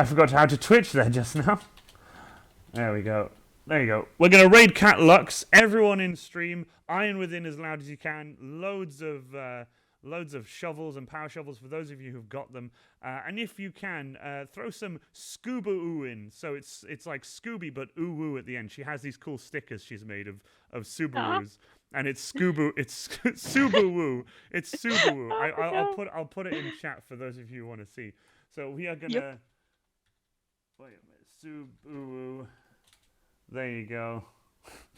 forgot how to Twitch there just now. There we go. There you go. We're going to raid Cat Lux. Everyone in stream, iron within as loud as you can. Loads of shovels and power shovels for those of you who've got them. And if you can, throw some Scuba Ooh in. So it's like Scooby, but ooh woo at the end. She has these cool stickers she's made of Subarus. And it's Scuba. It's Subaru. It's Subaru. I'll put it in chat for those of you who want to see. So we are gonna. Wait a minute, Subaru. There you go.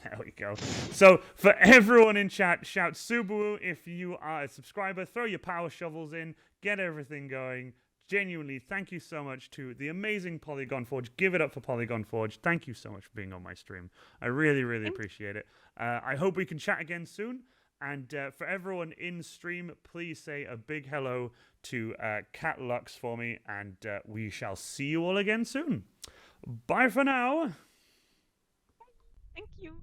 There we go. So for everyone in chat, shout Subaru if you are a subscriber. Throw your power shovels in. Get everything going. Genuinely, thank you so much to the amazing Polygon Forge. Give it up for Polygon Forge. Thank you so much for being on my stream. I really, really appreciate it. I hope we can chat again soon. And for everyone in stream, please say a big hello to Cat Lux for me. And we shall see you all again soon. Bye for now. Thank you.